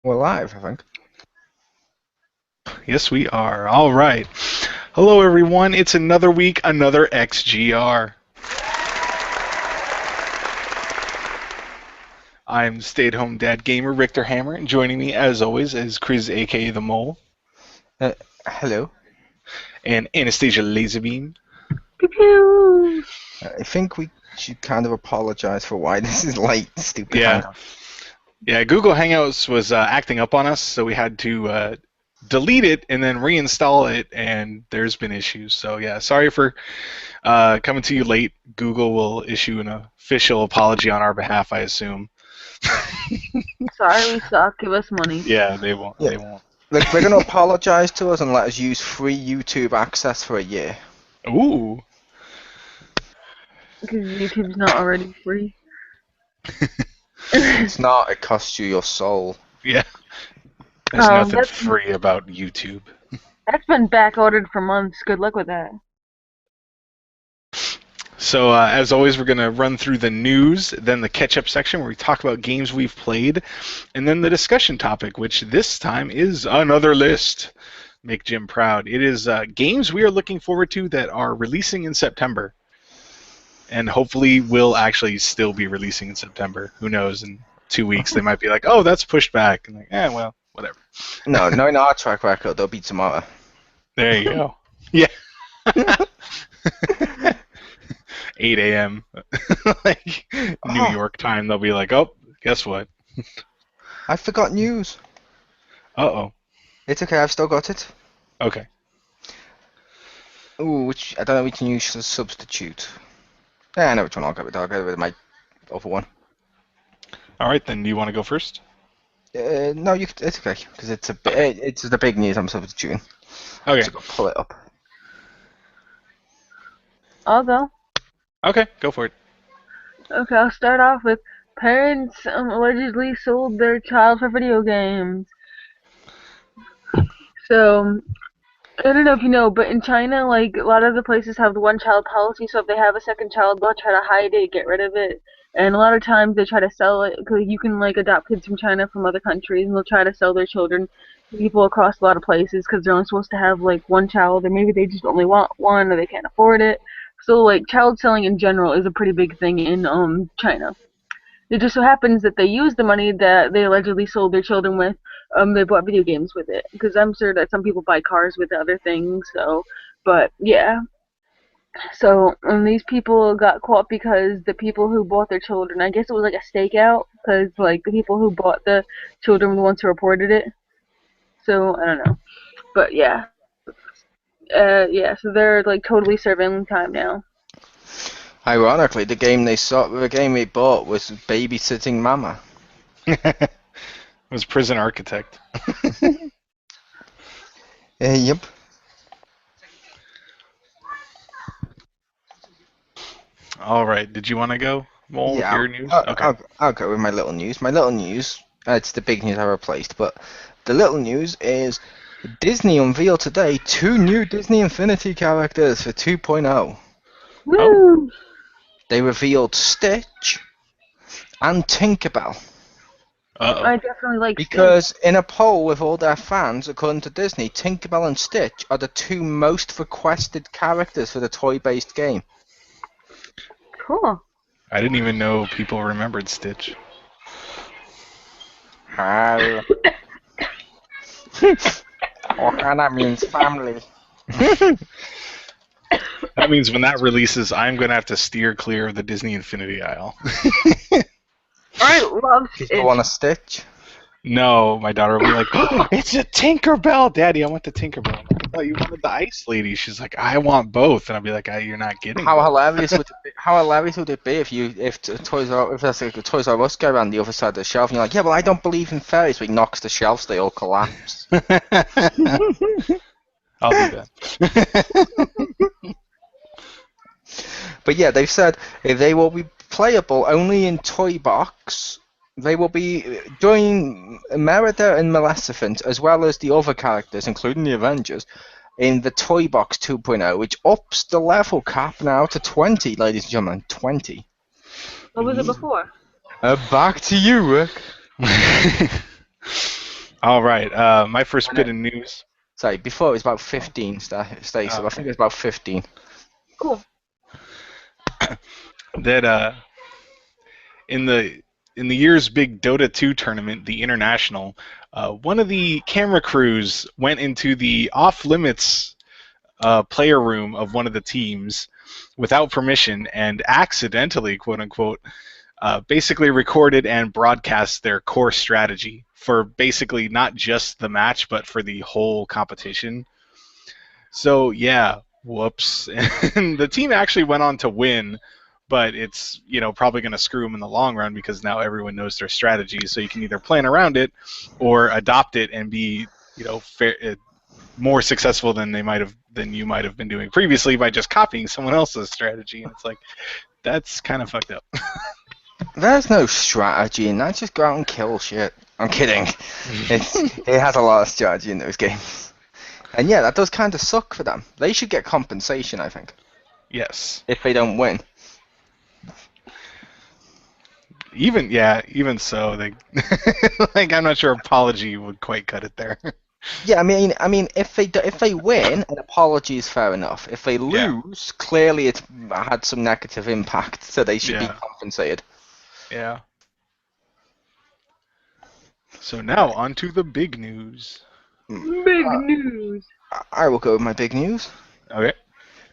We're live, I think. Yes, we are. All right. Hello, everyone. It's another week, another XGR. I'm stay-at-home dad gamer Richter Hammer, and joining me, as always, is Chris, aka the Mole, Hello. and Anastasia Laserbeam. Pew-pew. I think we should kind of apologize for why this is late, stupid Yeah. Hangout. Yeah, Google Hangouts was acting up on us, so we had to delete it and then reinstall it, and there's been issues. So yeah, sorry for coming to you late. Google will issue an official apology on our behalf, I assume. Sorry, we suck. Give us money. Yeah, they won't. Yeah. They won't. Look, they're going to apologize to us and let us use free YouTube access for a year. Ooh. Because YouTube's not already free. It's not. It costs you your soul. Yeah. There's Oh, nothing that's- free about YouTube. That's been back ordered for months. Good luck with that. So, as always, we're going to run through the news, then the catch-up section where we talk about games we've played, and then the discussion topic, which this time is another list. Make Jim proud. It is games we are looking forward to that are releasing in September. And hopefully will actually still be releasing in September. Who knows? In 2 weeks, they might be like, oh, that's pushed back. And like, well, whatever. No, knowing our track record, they'll be tomorrow. There you go. Yeah. 8 a.m. like New York time, they'll be like, oh, guess what? I forgot news. Uh-oh. It's okay, I've still got it. Okay. Ooh, I don't know which news to substitute. Yeah, I know which one I'll go with. I'll go with my other one. All right, then. Do you want to go first? No, it's okay, because it's the big news I'm substituting. Okay. So go pull it up. I'll go. Okay, go for it. Okay, I'll start off with parents allegedly sold their child for video games. So, I don't know if you know, but in China, like, a lot of the places have the one-child policy, so if they have a second child, they'll try to hide it, get rid of it. And a lot of times they try to sell it, because you can, like, adopt kids from China from other countries, and they'll try to sell their children to people across a lot of places, because they're only supposed to have, like, one child, or maybe they just only want one, or they can't afford it. So, like, child selling in general is a pretty big thing in China. It just so happens that they used the money that they allegedly sold their children with. They bought video games with it, because I'm sure that some people buy cars with other things. So, but yeah. So these people got caught because the people who bought their children, I guess it was like a stakeout, because like the people who bought the children were the ones who reported it. So I don't know, but yeah. So they're like totally serving time now. Ironically, the game we bought was Babysitting Mama. It was Prison Architect. Yep. All right. Did you want to go, Mole, with your news? Okay. I'll go with my little news. My little news, it's the big news I replaced, but the little news is Disney unveiled today 2 new Disney Infinity characters for 2.0. Woo! They revealed Stitch and Tinkerbell. Uh-oh. I definitely like Because in a poll with all their fans, according to Disney, Tinkerbell and Stitch are the 2 most requested characters for the toy-based game. Cool. I didn't even know people remembered Stitch. How? That means family. That means when that releases, I'm going to have to steer clear of the Disney Infinity aisle. I love You Stitch. want a Stitch? No, my daughter will be like, oh, it's a Tinkerbell! Daddy, I want the Tinkerbell. I'm like, I thought you wanted the Ice Lady. She's like, I want both. And I'll be like, you're not getting How both. hilarious would it be if there's like a Toys R Us guy around the other side of the shelf and you're like, yeah, well, I don't believe in fairies, but he knocks the shelves, they all collapse. I'll do that. But yeah, they've said they will be playable only in Toy Box. They will be doing Merida and Maleficent, as well as the other characters, including the Avengers, in the Toy Box 2.0, which ups the level cap now to 20, ladies and gentlemen. 20. What was it before? Back to you, Rick. All right. My first bit of news. Sorry, before it was about 15, Stacey. I think it was about 15. Cool. That in the year's big Dota 2 tournament, the International, one of the camera crews went into the off-limits player room of one of the teams without permission and accidentally, quote unquote, basically recorded and broadcast their core strategy for basically not just the match but for the whole competition. So yeah, whoops. And the team actually went on to win, but it's probably going to screw them in the long run because now everyone knows their strategy. So you can either plan around it or adopt it and be more successful than you might have been doing previously by just copying someone else's strategy. And it's like that's kind of fucked up. There's no strategy in that. Just go out and kill shit. I'm kidding. It has a lot of strategy in those games. And yeah, that does kind of suck for them. They should get compensation, I think, Yes. if they don't win. Even so, they like I'm not sure apology would quite cut it there. Yeah, I mean, if they win, an apology is fair enough. If they lose, clearly it's had some negative impact, so they should be compensated. Yeah. So now on to the big news. Big news. I will go with my big news. Okay.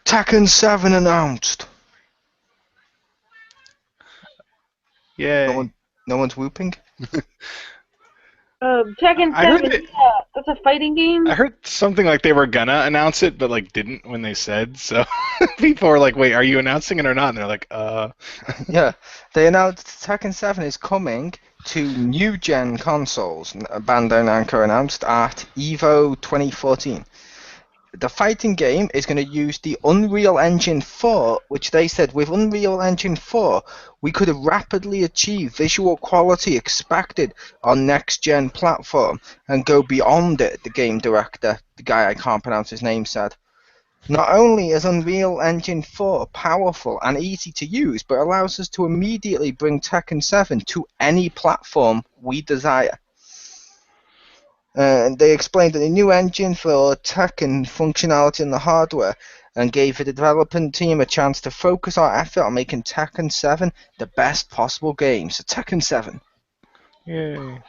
Tekken 7 announced. Yay. No one's whooping? Tekken 7, yeah, that's a fighting game? I heard something like they were gonna announce it, but like didn't when they said, so people were like, wait, are you announcing it or not? And they're like, Yeah, they announced Tekken 7 is coming to new-gen consoles, Bandai Namco announced at EVO 2014. The fighting game is going to use the Unreal Engine 4, which they said with Unreal Engine 4, we could have rapidly achieved visual quality expected on next-gen platform and go beyond it, the game director, the guy I can't pronounce his name, said. Not only is Unreal Engine 4 powerful and easy to use, but allows us to immediately bring Tekken 7 to any platform we desire. They explained that the new engine for Tekken functionality in the hardware and gave the development team a chance to focus our effort on making Tekken 7 the best possible game. So Tekken 7. yay.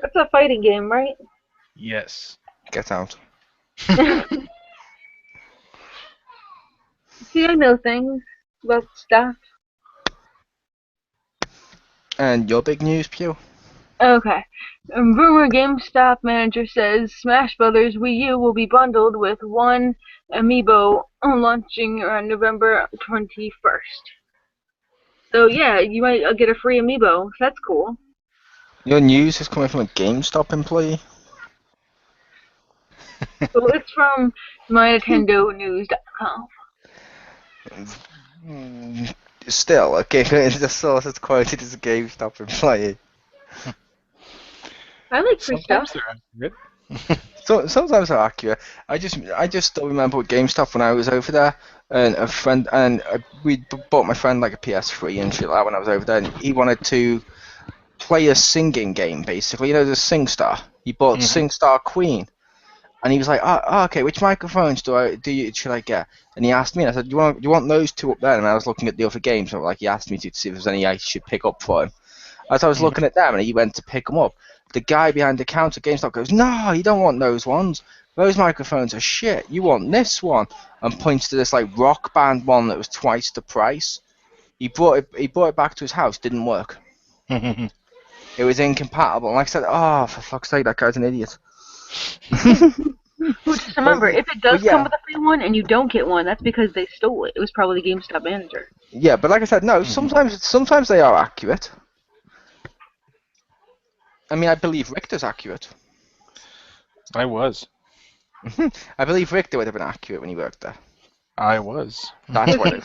That's a fighting game, right? Yes. Get out. See, I know things about stuff. And your big news, Pew? Okay. Rumor GameStop manager says Smash Brothers Wii U will be bundled with one amiibo launching around November 21st. So yeah, you might get a free amiibo. That's cool. Your news is coming from a GameStop employee? So it's from mynintendonews.com. Still, okay, the source is quoted as a GameStop employee. I like free Sometimes stuff. they're accurate. So sometimes they're accurate. I just still remember with GameStop when I was over there, and a friend we bought my friend like a PS3 and shit like that when I was over there, and he wanted to play a singing game basically. You know, the SingStar. He bought SingStar Queen, and he was like, oh, okay, which microphones should I get? And he asked me, and I said, you want those two up there? And I was looking at the other games, so like he asked me to see if there's any I should pick up for him. As I was looking at them, and he went to pick them up, the guy behind the counter at GameStop goes, no, you don't want those ones. Those microphones are shit. You want this one. And points to this like rock band one that was twice the price. He brought it back to his house. Didn't work. It was incompatible. And like I said, oh, for fuck's sake, that guy's an idiot. Just remember, if it does come with a free one and you don't get one, that's because they stole it. It was probably the GameStop manager. Yeah, but like I said, no. Sometimes they are accurate. I mean, I believe Richter's accurate. I was. I believe Richter would have been accurate when he worked there. I was. That's why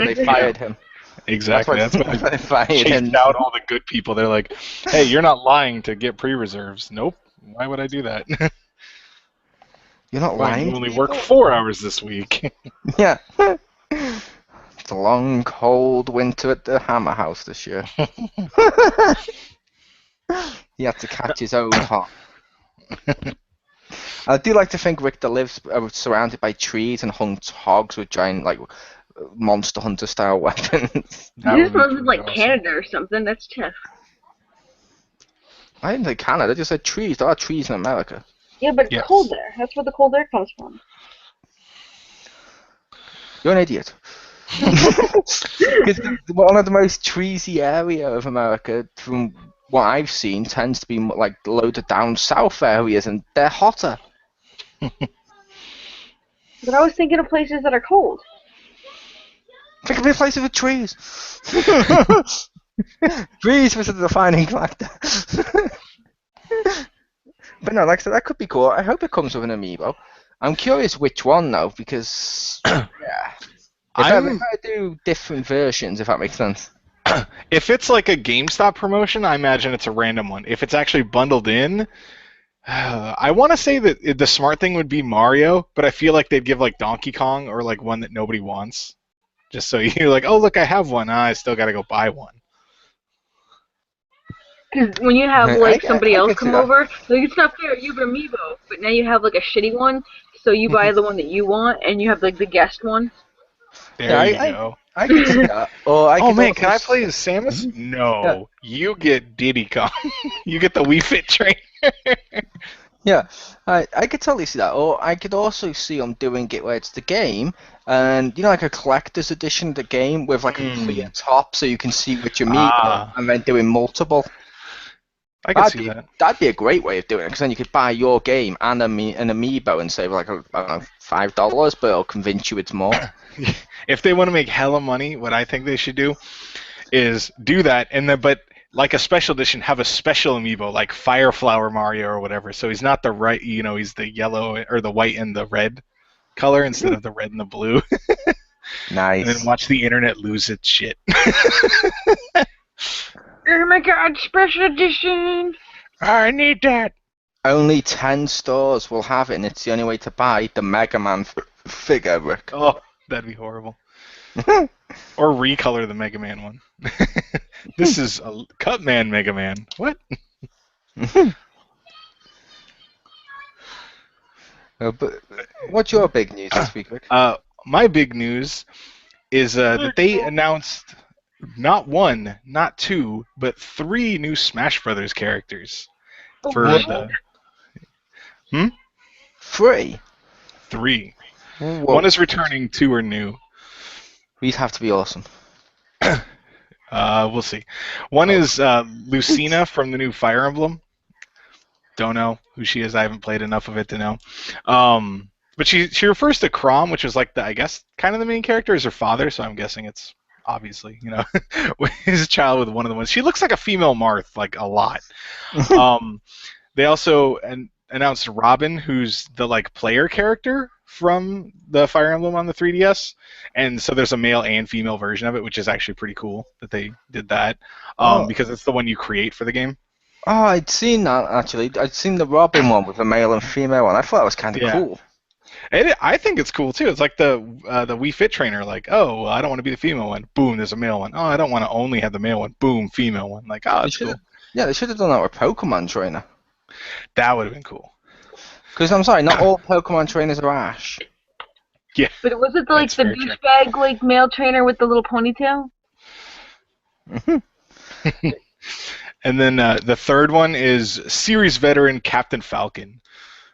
they fired him. Exactly. That's why they fired him. Chased out all the good people. They're like, hey, you're not lying to get pre-reserves. Nope. Why would I do that? You're not lying? You only work 4 hours this week. Yeah. It's a long, cold winter at the Hammer House this year. He had to catch his own hot. I do like to think Richter lives surrounded by trees and hunts hogs with giant, like, Monster Hunter style weapons. That This would be was pretty like awesome. Canada or something. That's tough. I didn't say Canada, I just said trees. There are trees in America. Yeah, but it's Yes. cold there. That's where the cold air comes from. You're an idiot. Because one of the most treesy area of America, from what I've seen, tends to be like loaded down south areas, and they're hotter. But I was thinking of places that are cold. Think of a place with trees. Trees was the defining factor. But no, like I said, that could be cool. I hope it comes with an amiibo. I'm curious which one though, because yeah, if I do different versions, if that makes sense. If it's like a GameStop promotion, I imagine it's a random one. If it's actually bundled in, I want to say that the smart thing would be Mario, but I feel like they'd give like Donkey Kong or like one that nobody wants. Just so you're like, oh, look, I have one. I still got to go buy one. Because when you have like somebody I else get come that. over, like it's not fair. You have an amiibo, but now you have like a shitty one, so you buy the one that you want, and you have like the guest one. There Yeah, you go. I could see that. Or I Oh could man, also can I play as Samus? No, you get Diddy Kong. You get the Wii Fit trainer. Yeah, I could totally see that. Or I could also see them doing it where it's the game, and like a collector's edition of the game with like a clear top, so you can see which amiibo, and then doing multiple. I can see that. That'd be a great way of doing it, because then you could buy your game and an amiibo and save like I don't know, $5, but it'll convince you it's more. If they want to make hella money, what I think they should do is do that, and then but like a special edition, have a special amiibo like Fire Flower Mario or whatever. So he's not the right, he's the yellow or the white and the red color instead of the red and the blue. Nice. And then watch the internet lose its shit. Oh my god, special edition! I need that. Only 10 stores will have it, and it's the only way to buy the Mega Man figure, Rick. Oh, that'd be horrible. Or recolor the Mega Man one. This is a Cutman Mega Man. What? But what's your big news this week, Rick? My big news is that they announced not one, not two, but 3 new Smash Brothers characters. For the 3? 3. Whoa. One is returning, 2 are new. These have to be awesome. We'll see. One is Lucina from the new Fire Emblem. Don't know who she is. I haven't played enough of it to know. But she refers to Chrom, which is like I guess kind of the main character, is her father. So I'm guessing it's obviously his child with one of the ones. She looks like a female Marth, like a lot. They also announced Robin, who's the like player character from the Fire Emblem on the 3DS, and so there's a male and female version of it, which is actually pretty cool that they did that, because it's the one you create for the game. Oh, I'd seen that actually. I'd seen the Robin one with a male and female one. I thought that was kind of cool. I think it's cool too. It's like the Wii Fit trainer. Like, oh, I don't want to be the female one. Boom, there's a male one. Oh, I don't want to only have the male one. Boom, female one. Like, oh, it's cool. Yeah, they should have done that with Pokemon trainer. That would have been cool. Because I'm sorry, not all Pokemon trainers are Ash. Yeah. But was it like the douchebag like male trainer with the little ponytail? And then the third one is series veteran Captain Falcon,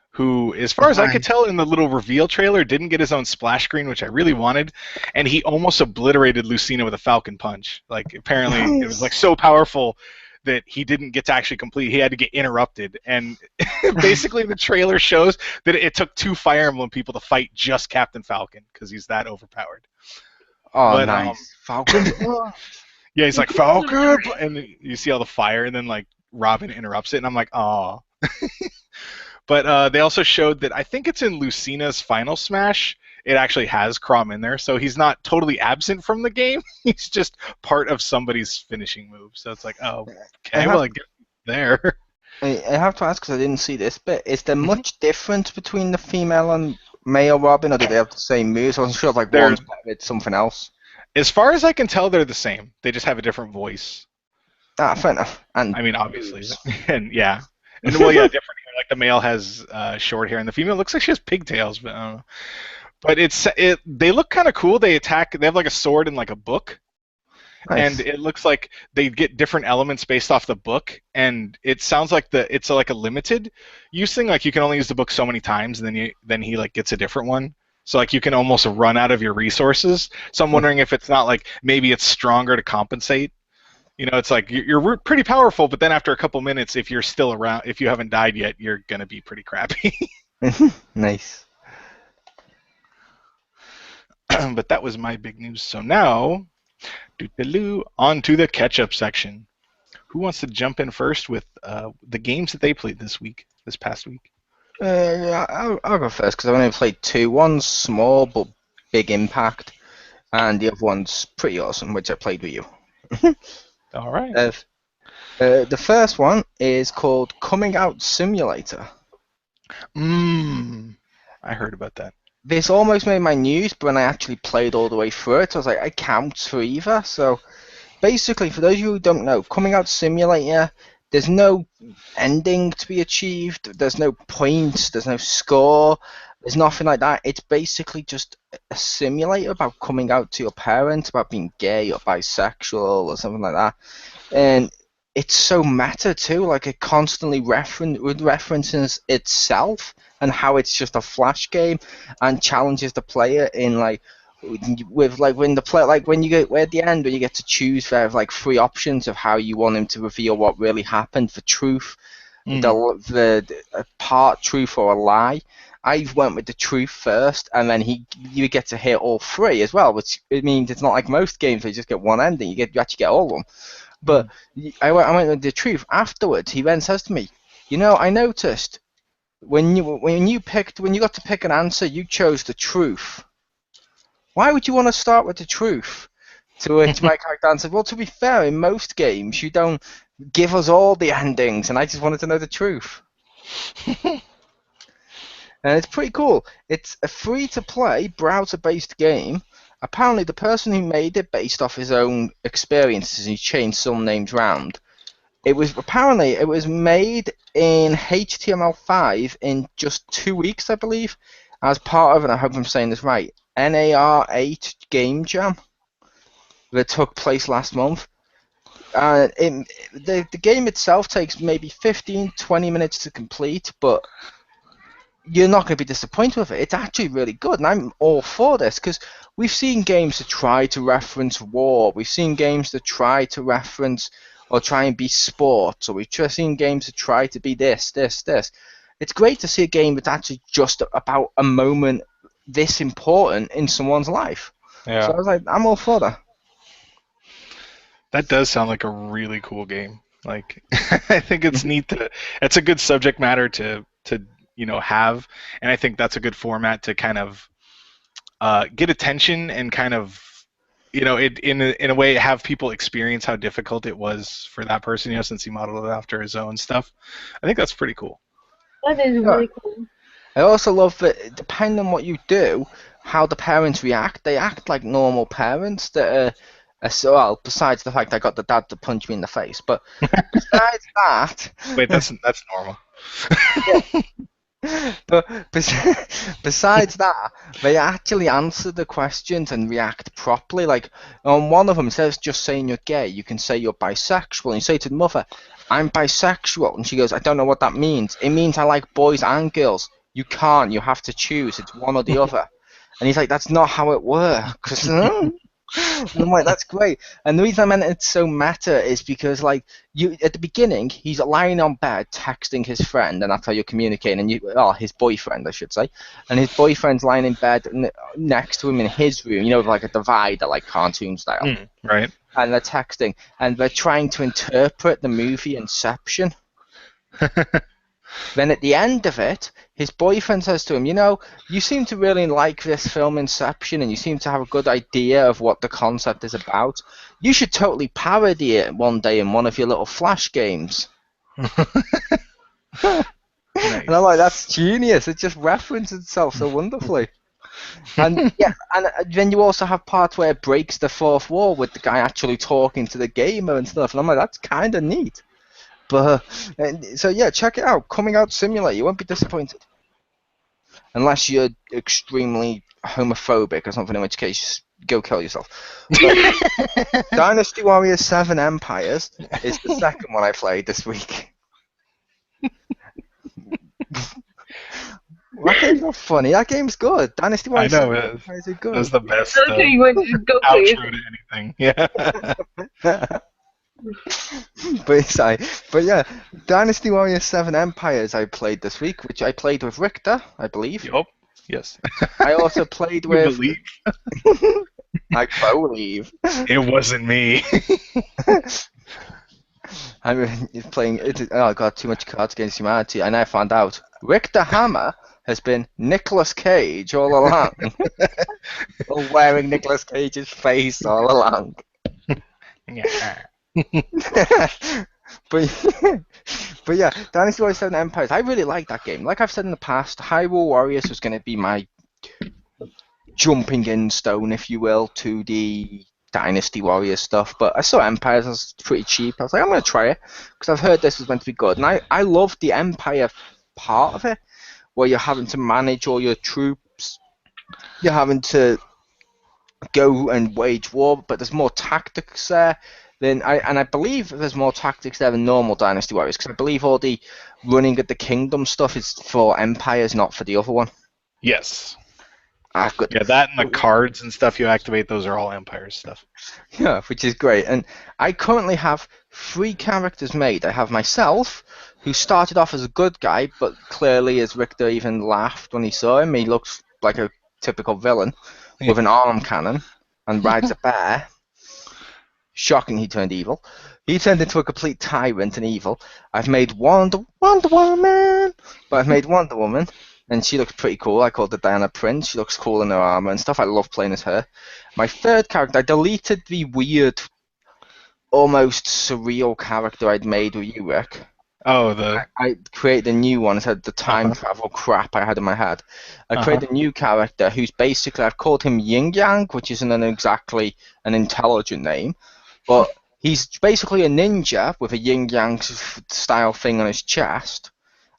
who, as far as I could tell in the little reveal trailer, didn't get his own splash screen, which I really wanted, and he almost obliterated Lucina with a Falcon Punch. Like, apparently it was like so powerful that he didn't get to actually complete. He had to get interrupted, and basically the trailer shows that it took 2 Fire Emblem people to fight just Captain Falcon because he's that overpowered. Oh, but, nice. Falcon. Yeah, he's like, Falcon! And you see all the fire, and then, like, Robin interrupts it, and I'm like, aw. But they also showed that I think it's in Lucina's Final Smash. It actually has Chrom in there, so he's not totally absent from the game. He's just part of somebody's finishing move. So it's like, oh, okay, well, I get there. I have to ask, because I didn't see this, but is there much difference between the female and male Robin, or do they have the same moves? I wasn't sure if like one's better at something else. As far as I can tell, they're the same. They just have a different voice. Ah, fair enough. And I mean, obviously, and yeah, and well, yeah, different hair. Like the male has short hair, and the female looks like she has pigtails. But I don't know. But they look kind of cool. They attack. They have like a sword and like a book, and nice. it looks like they get different elements based off the book. And it sounds like it's like a limited use thing. Like you can only use the book so many times, and then he like gets a different one. So like you can almost run out of your resources. So I'm wondering if it's not like maybe it's stronger to compensate. You know, it's like you're pretty powerful, but then after a couple minutes, if you're still around, if you haven't died yet, you're gonna be pretty crappy. Nice. But that was my big news. So now, on to the catch-up section. Who wants to jump in first with the games that they played this past week? Yeah, I'll go first because I've only played two. One's small but big impact, and the other one's pretty awesome, which I played with you. All right. The first one is called Coming Out Simulator. I heard about that. This almost made my news, but when I actually played all the way through it, I was like, I can't for either. So basically, for those of you who don't know, Coming Out Simulator, there's no ending to be achieved, there's no points, there's no score, there's nothing like that. It's basically just a simulator about coming out to your parents, about being gay or bisexual or something like that. And it's so meta too, like it constantly references itself and how it's just a flash game and challenges the player in like with like when the player like when you get at the end when you get to choose like three options of how you want him to reveal what really happened for truth, the part truth or a lie. I went with the truth first, and then you get to hear all three as well, which it means it's not like most games where you just get one ending. You actually get all of them. But I went with the truth. Afterwards, he then says to me, "You know, I noticed when you got to pick an answer, you chose the truth. Why would you want to start with the truth?" To which my character answered, "Well, to be fair, in most games, you don't give us all the endings, and I just wanted to know the truth." And it's pretty cool. It's a free-to-play, browser-based game. Apparently, the person who made it based off his own experiences, he changed some names round. It was made in HTML5 in just 2 weeks, I believe, as part of, and I hope I'm saying this right, NAR8 Game Jam that took place last month. The game itself takes maybe 15-20 minutes to complete, but you're not going to be disappointed with it. It's actually really good, and I'm all for this because we've seen games that try to reference war. We've seen games that try to reference or try and be sports, or we've just seen games that try to be this. It's great to see a game that's actually just about a moment this important in someone's life. Yeah. So I was like, I'm all for that. That does sound like a really cool game. Like, I think it's neat it's a good subject matter to have, and I think that's a good format to kind of get attention and kind of in a way have people experience how difficult it was for that person, since he modeled it after his own stuff. I think that's pretty cool. That is really cool. I also love that depending on what you do, how the parents react, they act like normal parents that well, besides the fact I got the dad to punch me in the face, but besides that... Wait, that's normal. Yeah. But besides that, they actually answer the questions and react properly. Like on one of them, instead of just saying you're gay, you can say you're bisexual. And you say to the mother, "I'm bisexual," and she goes, "I don't know what that means." "It means I like boys and girls." "You can't. You have to choose. It's one or the other." And he's like, "That's not how it works." And I'm like, that's great. And the reason I meant it's so meta is because, like, at the beginning, he's lying on bed texting his friend, and that's how you're communicating. And his boyfriend, I should say. And his boyfriend's lying in bed next to him in his room, like a divider, like cartoon style. Right. And they're texting, and they're trying to interpret the movie Inception. Then at the end of it, his boyfriend says to him, "You seem to really like this film Inception, and you seem to have a good idea of what the concept is about. You should totally parody it one day in one of your little Flash games." Nice. And I'm like, that's genius. It just references itself so wonderfully. And yeah, and then you also have parts where it breaks the fourth wall with the guy actually talking to the gamer and stuff. And I'm like, that's kind of neat. But so yeah, check it out. Coming Out Simulator. You won't be disappointed. Unless you're extremely homophobic or something, in which case, go kill yourself. But Dynasty Warriors 7 Empires is the second one I played this week. That game's not funny. That game's good. Dynasty I Warriors know 7 it. Empires are good. That's the best Okay, you went to go play. outro to anything. Yeah. But yeah, Dynasty Warriors 7 Empires I played this week, which I played with Richter, I believe. Yup. Yes. I also played You with. believe? I believe. It wasn't me. I'm playing. Oh, I got too much Cards Against Humanity, and I found out Richter Hammer has been Nicolas Cage all along, or wearing Nicolas Cage's face all along. Yeah. but yeah, Dynasty Warriors 7 Empires. I really like that game. Like I've said in the past, Hyrule Warriors was going to be my jumping in stone, if you will, to the Dynasty Warriors stuff. But I saw Empires, it was pretty cheap. I was like, I'm going to try it because I've heard this was meant to be good. And I love the Empire part of it, where you're having to manage all your troops. You're having to go and wage war, but there's more tactics there. I believe there's more tactics there than normal Dynasty Warriors, because I believe all the running at the kingdom stuff is for Empires, not for the other one. Yes. Good. Yeah, that and the cards and stuff you activate, those are all Empire stuff. Yeah, which is great. And I currently have 3 characters made. I have myself, who started off as a good guy, but clearly, as Richter even laughed when he saw him, he looks like a typical villain with an arm cannon and rides a bear. Shocking, he turned evil. He turned into a complete tyrant and evil. I've made Wonder Woman, but I've made Wonder Woman, and she looks pretty cool. I called her Diana Prince. She looks cool in her armor and stuff. I love playing as her. My third character, I deleted the weird, almost surreal character I'd made with you, Rick. Oh, I created a new one. It had the time travel crap I had in my head. I created a new character who's basically, I've called him Yin Yang, which isn't exactly an intelligent name, but he's basically a ninja with a Yin Yang style thing on his chest,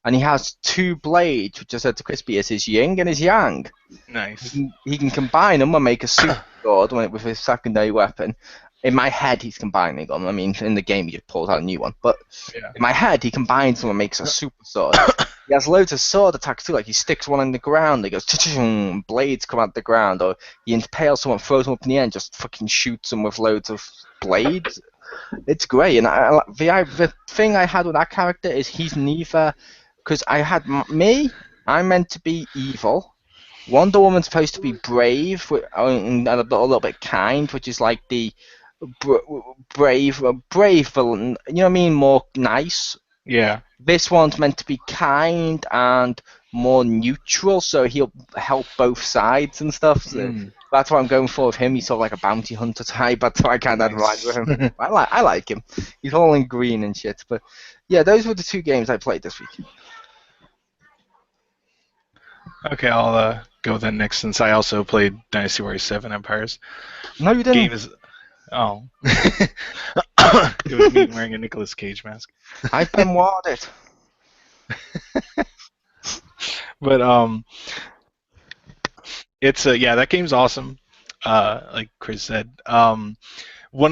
and he has 2 blades, which I said to Crispy is his Yin and his Yang. nice. He can combine them and make a super sword with his secondary weapon. In my head, he's combining them. I mean, in the game, he just pulls out a new one. But Yeah. in my head, he combines them and makes a super sword. He has loads of sword attacks too. Like he sticks one in the ground, he goes, blades come out the ground, or he impales someone, throws them up in the air, and just fucking shoots them with loads of blades. It's great. And the thing I had with that character is he's neither, because I had I'm meant to be evil. Wonder Woman's supposed to be brave and a little bit kind, which is like the brave villain. You know what I mean? More nice. Yeah. This one's meant to be kind and more neutral, so he'll help both sides and stuff. So that's what I'm going for with him. He's sort of like a bounty hunter type. That's why I kind of ride with him. I like him. He's all in green and shit. But yeah, those were the 2 games I played this week. Okay, I'll go then next, since I also played Dynasty Warriors 7 Empires. No, you didn't. Game is... Oh. It was me wearing a Nicolas Cage mask. I've been warded. But it's yeah, that game's awesome. Like Chris said, one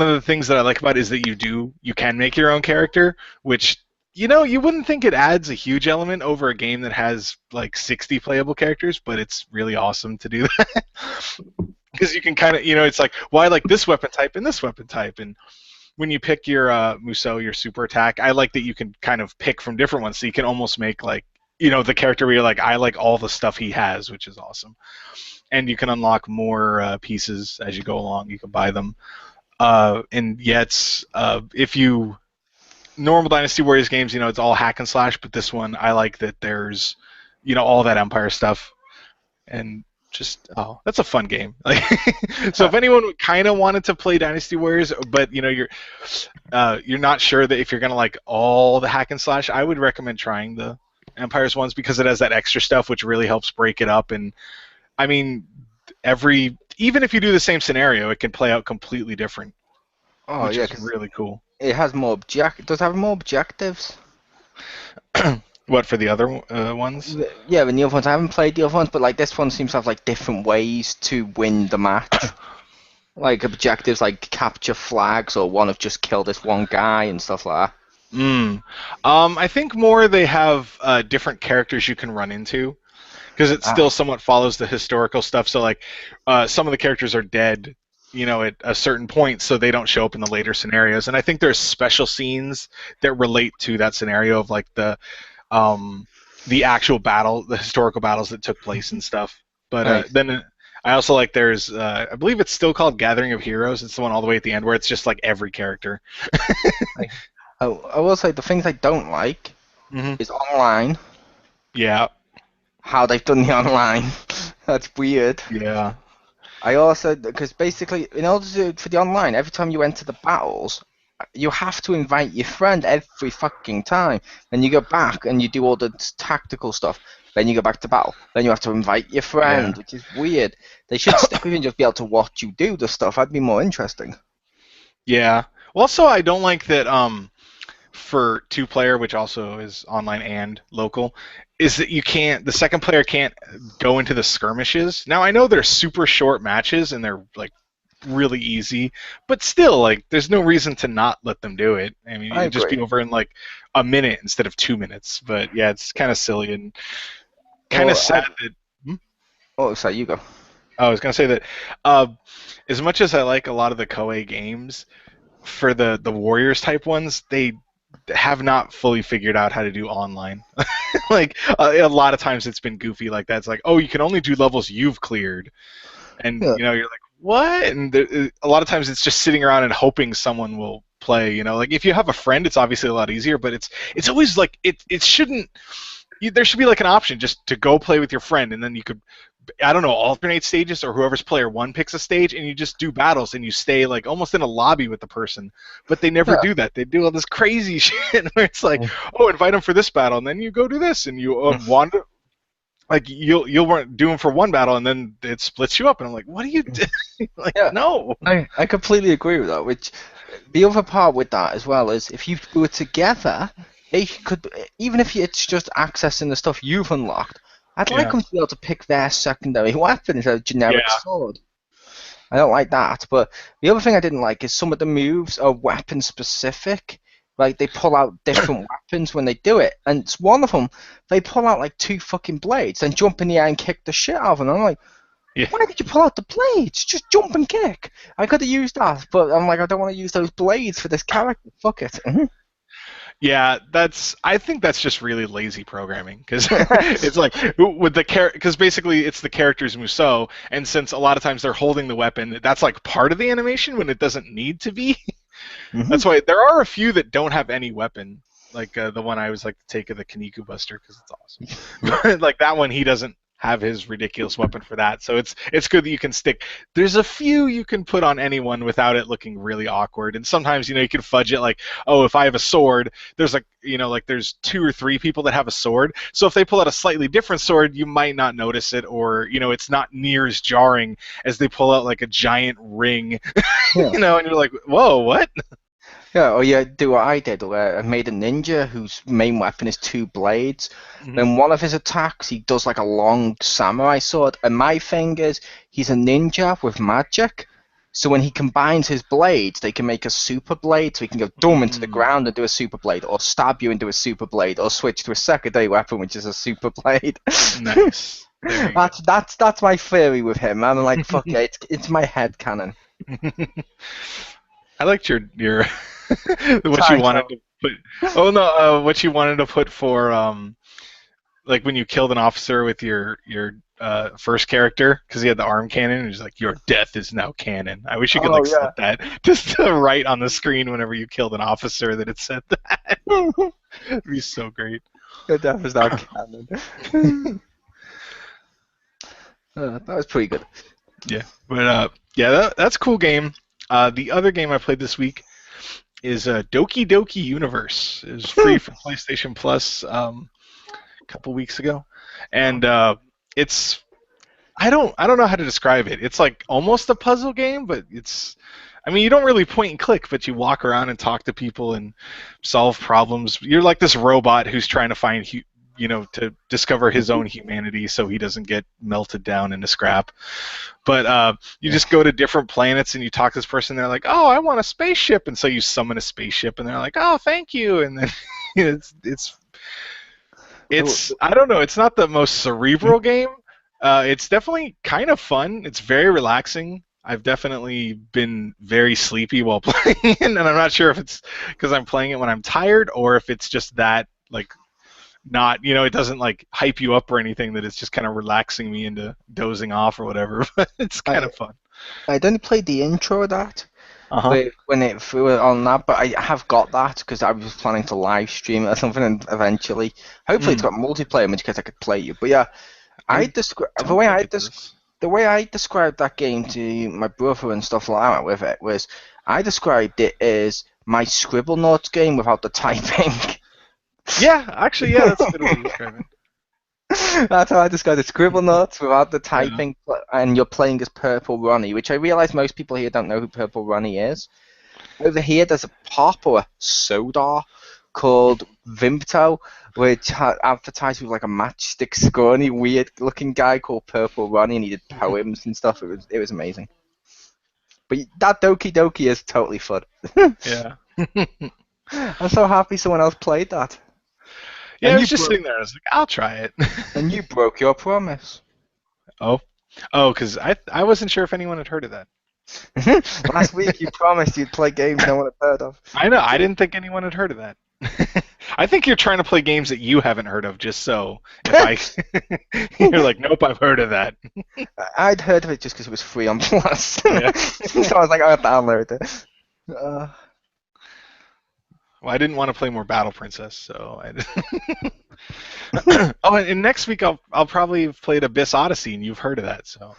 of the things that I like about it is that you can make your own character, which you wouldn't think it adds a huge element over a game that has like 60 playable characters, but it's really awesome to do that. Because you can kind of, it's like, well, I like this weapon type and this weapon type, and when you pick your Musou, your super attack, I like that you can kind of pick from different ones, so you can almost make like, the character where you're like, I like all the stuff he has, which is awesome. And you can unlock more pieces as you go along. You can buy them. And yet, if you normal Dynasty Warriors games, it's all hack and slash, but this one, I like that there's, all that Empire stuff, and just that's a fun game. Like, so if anyone kind of wanted to play Dynasty Warriors, but you're not sure that if you're gonna like all the hack and slash, I would recommend trying the Empires ones, because it has that extra stuff which really helps break it up. And I mean, even if you do the same scenario, it can play out completely different, Oh which yeah, is because really cool. it has more does it have more objectives? What for the other ones? Yeah, the other ones I haven't played the other ones, but like this one seems to have like different ways to win the match. Like objectives like capture flags or one of just kill this one guy and stuff like that. I think more they have different characters you can run into because it still Ah, somewhat follows the historical stuff. So like some of the characters are dead, at a certain point, so they don't show up in the later scenarios. And I think there's special scenes that relate to that scenario of like the actual battle, the historical battles that took place and stuff. But nice. then I also like there's I believe it's still called Gathering of Heroes. It's the one all the way at the end where it's just like every character. Like, I will say the things I don't like Hmm. is online. Yeah, How they've done the online. That's weird. yeah, I also, because basically, in order for the online, every time you enter the battles, you have to invite your friend every fucking time. Then you go back and you do all the tactical stuff. Then you go back to battle. Then you have to invite your yeah. friend, which is weird. They should stick with you and just be able to watch you do the stuff. That'd be more interesting. Yeah. Also, I don't like that for two player, which also is online and local, is that the second player can't go into the skirmishes. Now, I know they're super short matches and they're like really easy, but still, like, there's no reason to not let them do it. I mean, I it'd just be agree. over in like a minute instead of 2 minutes. But yeah, it's kind of silly and kind of Well, sad that. Hmm? oh, sorry, you go. I was gonna say that uh, as much as I like a lot of the Koei games, for the Warriors type ones, they have not fully figured out how to do online. Like a lot of times it's been goofy like that. It's like, oh, you can only do levels you've cleared, and Yeah. you're like, what? And a lot of times it's just sitting around and hoping someone will play. Like if you have a friend, it's obviously a lot easier, but it's always like it shouldn't. There should be like an option just to go play with your friend, and then you could, I don't know, alternate stages, or whoever's player one picks a stage, and you just do battles, and you stay like almost in a lobby with the person. But they never Yeah. do that. They do all this crazy shit where it's like, oh, invite them for this battle, and then you go do this, and you wander. Like you'll do them for one battle, and then it splits you up, and I'm like, what are you doing? Like, Yeah. no. I completely agree with that. Which the other part with that as well is if you were together, they could even if it's just accessing the stuff you've unlocked. I'd like Yeah. them to be able to pick their secondary weapon instead of generic Yeah. sword. I don't like that. But the other thing I didn't like is some of the moves are weapon specific. Like they pull out different weapons when they do it, and it's one of them. They pull out like two fucking blades, then jump in the air and kick the shit out of them. I'm like, Yeah. why did you pull out the blades? Just jump and kick. I could have used that, but I'm like, I don't want to use those blades for this character. Fuck it. Yeah, I think that's just really lazy programming because it's like with because basically it's the character's Musou, and since a lot of times they're holding the weapon, that's like part of the animation when it doesn't need to be. Mhm. That's why there are a few that don't have any weapon, like the one I always like to take of the Kaniku Buster because it's awesome. But like that one, he doesn't have his ridiculous weapon for that, so it's good that you can stick. There's a few you can put on anyone without it looking really awkward, and sometimes you can fudge it like, oh, if I have a sword, there's like like there's 2 or 3 people that have a sword, so if they pull out a slightly different sword, you might not notice it, or it's not near as jarring as they pull out like a giant ring, Yeah. and you're like, whoa, what? Yeah, or you do what I did, where I made a ninja whose main weapon is two blades. Mhm. Then one of his attacks, he does like a long samurai sword. And my thing is, he's a ninja with magic. So when he combines his blades, they can make a super blade. So he can go doom into the ground and do a super blade, or stab you and do a super blade, or switch to a secondary weapon, which is a super blade. Nice. There you That's my theory with him. I'm like, fuck it, it's my head canon. go. I liked your what you Sorry, wanted to put. Oh no, what you wanted to put for like when you killed an officer with your first character because he had the arm cannon and he's like, your death is now canon. I wish you could Oh like yeah. set that just to right on the screen whenever you killed an officer that it said that. It'd be so great. Your death is now canon. That was pretty good. Yeah, but yeah, that's a cool game. The other game I played this week is Doki Doki Universe. It was free for PlayStation Plus a couple weeks ago, and it's I don't know how to describe it. It's like almost a puzzle game, but it's. I mean, you don't really point and click, but you walk around and talk to people and solve problems. You're like this robot who's trying to find, to discover his own humanity so he doesn't get melted down into scrap. But you just go to different planets and you talk to this person. They're like, "Oh, I want a spaceship," and so you summon a spaceship, and they're like, "Oh, thank you," and then it's I don't know. It's not the most cerebral game. It's definitely kind of fun. It's very relaxing. I've definitely been very sleepy while playing, and I'm not sure if it's because I'm playing it when I'm tired or if it's just that like not it doesn't like hype you up or anything, that it's just kind of relaxing me into dozing off or whatever. But it's kind of fun. I didn't play the intro of that. Uh-huh. When it threw it on that, but I have got that because I was planning to live stream it or something, and eventually, hopefully, it's got multiplayer in which case I could play you. But yeah, the way I described that game to my brother and stuff like that with it was I described it as my Scribble Notes game without the typing. Yeah, actually, yeah, that's a good way to describe it. That's how I described it. Scribble Notes without the typing, and you're playing as Purple Ronnie, which I realise most people here don't know who Purple Ronnie is. Over here, there's a pop or a soda called Vimto, which advertised with like a matchstick scrawny, weird-looking guy called Purple Ronnie, and he did poems and stuff. It was amazing. But that Doki Doki is totally fun. Yeah. I'm so happy someone else played that. Yeah, I was just sitting there. I was like, I'll try it. And you broke your promise. Oh, because I wasn't sure if anyone had heard of that. Last week you promised you'd play games no one had heard of. I know. I didn't think anyone had heard of that. I think you're trying to play games that you haven't heard of, just so if you're like, nope, I've heard of that. I'd heard of it just because it was free on Plus. Yeah. So I was like, I'll download it. Well, I didn't want to play more Battle Princess, so I. Oh, and next week I'll probably have played Abyss Odyssey, and you've heard of that, so.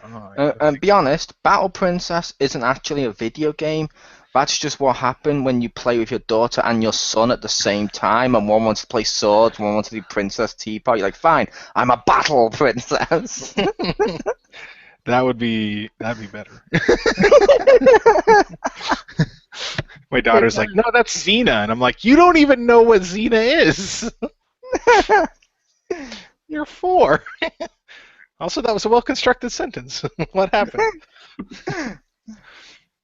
And be honest, Battle Princess isn't actually a video game. That's just what happened when you play with your daughter and your son at the same time, and one wants to play swords, one wants to do Princess Teapot. You're like, fine, I'm a battle princess. That'd be better. My daughter's like, no, that's Xena, and I'm like, you don't even know what Xena is. You're 4. Also, that was a well-constructed sentence. What happened?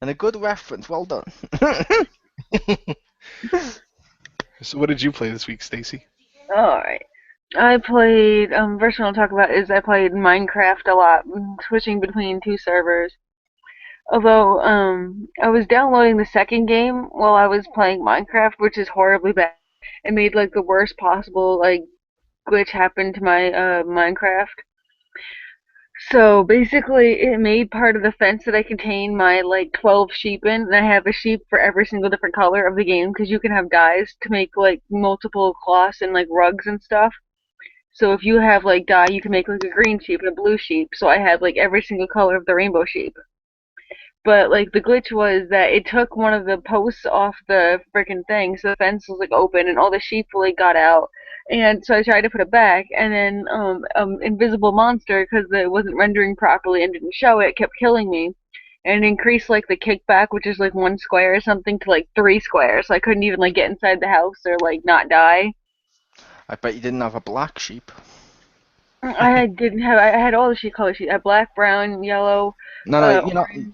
And a good reference. Well done. So what did you play this week, Stacy? Alright. I played, first one I'll talk about is I played Minecraft a lot, switching between 2 servers. Although, I was downloading the second game while I was playing Minecraft, which is horribly bad. It made, like, the worst possible, like, glitch happen to my, Minecraft. So, basically, it made part of the fence that I contain my, like, 12 sheep in, and I have a sheep for every single different color of the game, because you can have dyes to make, like, multiple cloths and, like, rugs and stuff. So if you have, like, dye, you can make, like, a green sheep and a blue sheep, so I had, like, every single color of the rainbow sheep. But, like, the glitch was that it took one of the posts off the freaking thing, so the fence was, like, open, and all the sheep, like, got out. And so I tried to put it back, and then, invisible monster, because it wasn't rendering properly and didn't show it, kept killing me. And it increased, like, the kickback, which is, like, 1 square or something, to, like, 3 squares, so I couldn't even, like, get inside the house or, like, not die. I bet you didn't have a black sheep. I didn't have. I had all the sheep colors. I had black, brown, yellow. No,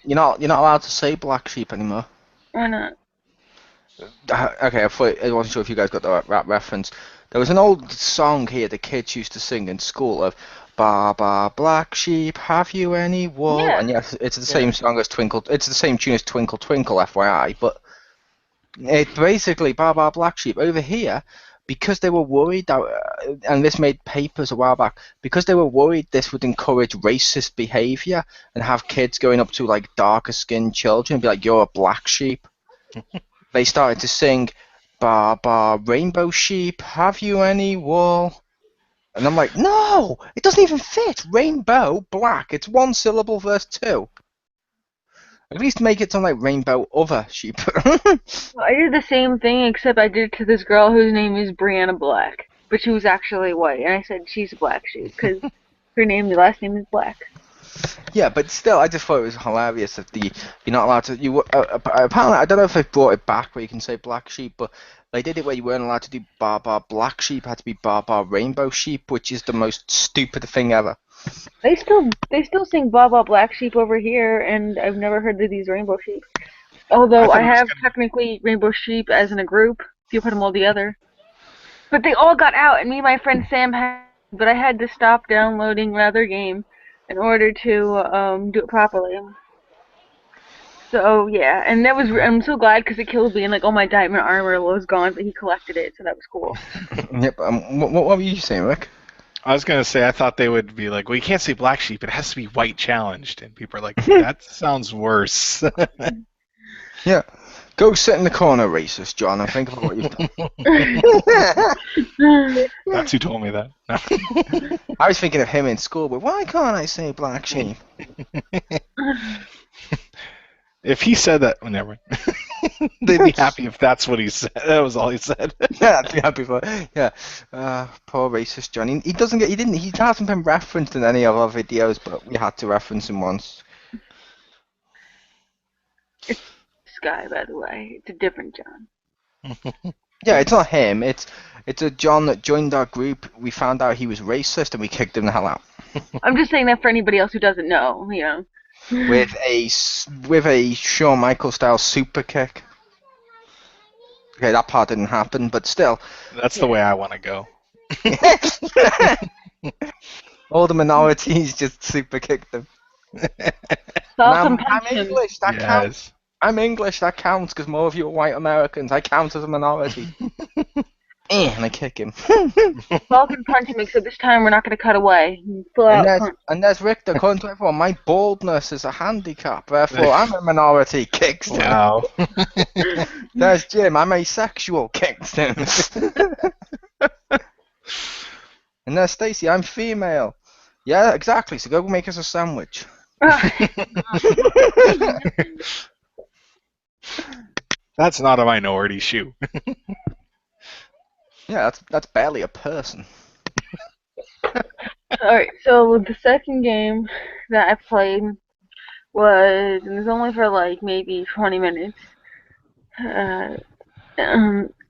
you're not allowed to say black sheep anymore. Why not? Okay, I wasn't sure if you guys got that reference. There was an old song here the kids used to sing in school of "Ba ba black sheep, have you any wool?" Yeah. And yes, it's the same song as Twinkle. It's the same tune as Twinkle Twinkle, FYI. But it basically "Ba ba black sheep" over here. Because they were worried that, and this made papers a while back, because they were worried this would encourage racist behavior and have kids going up to like darker skinned children and be like, "You're a black sheep." They started to sing, "Ba ba rainbow sheep, have you any wool?" And I'm like, no, it doesn't even fit. Rainbow, black. It's 1 syllable verse 2. At least make it sound like rainbow other sheep. I did the same thing, except I did it to this girl whose name is Brianna Black, but she was actually white, and I said she's a black sheep because her last name is Black. Yeah, but still, I just thought it was hilarious that you're not allowed to. Apparently, I don't know if they brought it back where you can say black sheep, but they did it where you weren't allowed to do bar black sheep. Had to be bar rainbow sheep, which is the most stupid thing ever. They still sing Baa Baa Black Sheep over here, and I've never heard of these Rainbow Sheep. I Although I thought it was have gonna. technically Rainbow Sheep as in a group, if you put them all together. But they all got out, and me and my friend Sam had, but I had to stop downloading Rather Game in order to do it properly. So yeah, and I'm so glad because it killed me, and like all my diamond armor was gone, but he collected it, so that was cool. Yep. What were you saying, Rick? I was gonna say I thought they would be like, well, you can't say black sheep; it has to be white challenged, and people are like, that sounds worse. Yeah. Go sit in the corner, racist John, and think about what you've done. That's who told me that. No. I was thinking of him in school, but why can't I say black sheep? If he said that, well, never mind. They'd be happy if that's what he said. That was all he said. Yeah, I'd be happy for. Yeah, poor racist John. He doesn't get. He hasn't been referenced in any of our videos, but we had to reference him once. It's this guy, by the way. It's a different John. Yeah, it's not him. It's a John that joined our group. We found out he was racist, and we kicked him the hell out. I'm just saying that for anybody else who doesn't know, you know. With a Shawn Michaels style super kick. Okay, that part didn't happen, but still. That's the way I want to go. All the minorities just super kicked them. I'm I'm English. That counts. Yes. I'm English. That counts because more of you are white Americans. I count as a minority. And I kick him. Falcon punch him, except this time we're not going to cut away. Full out punch. And there's Richter, according to everyone, my baldness is a handicap, therefore I'm a minority, kicks him. Wow. There's Jim, I'm asexual, kicks him. And there's Stacy, I'm female. Yeah, exactly, so go make us a sandwich. That's not a minority shoe. Yeah, that's barely a person. Alright, so the second game that I played was, and it was only for like maybe 20 minutes. It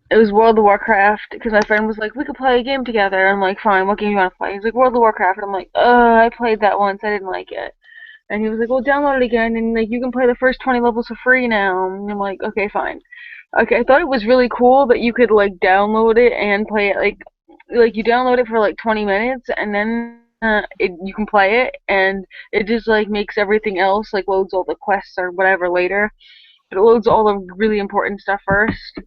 was World of Warcraft, because my friend was like, we could play a game together. I'm like, fine, what game do you want to play? He's like, World of Warcraft. And I'm like, I played that once, I didn't like it. And he was like, well, download it again, and like you can play the first 20 levels for free now. And I'm like, okay, fine. Okay, I thought it was really cool that you could like download it and play it like you download it for like 20 minutes and then you can play it and it just like makes everything else like loads all the quests or whatever later. But it loads all the really important stuff first,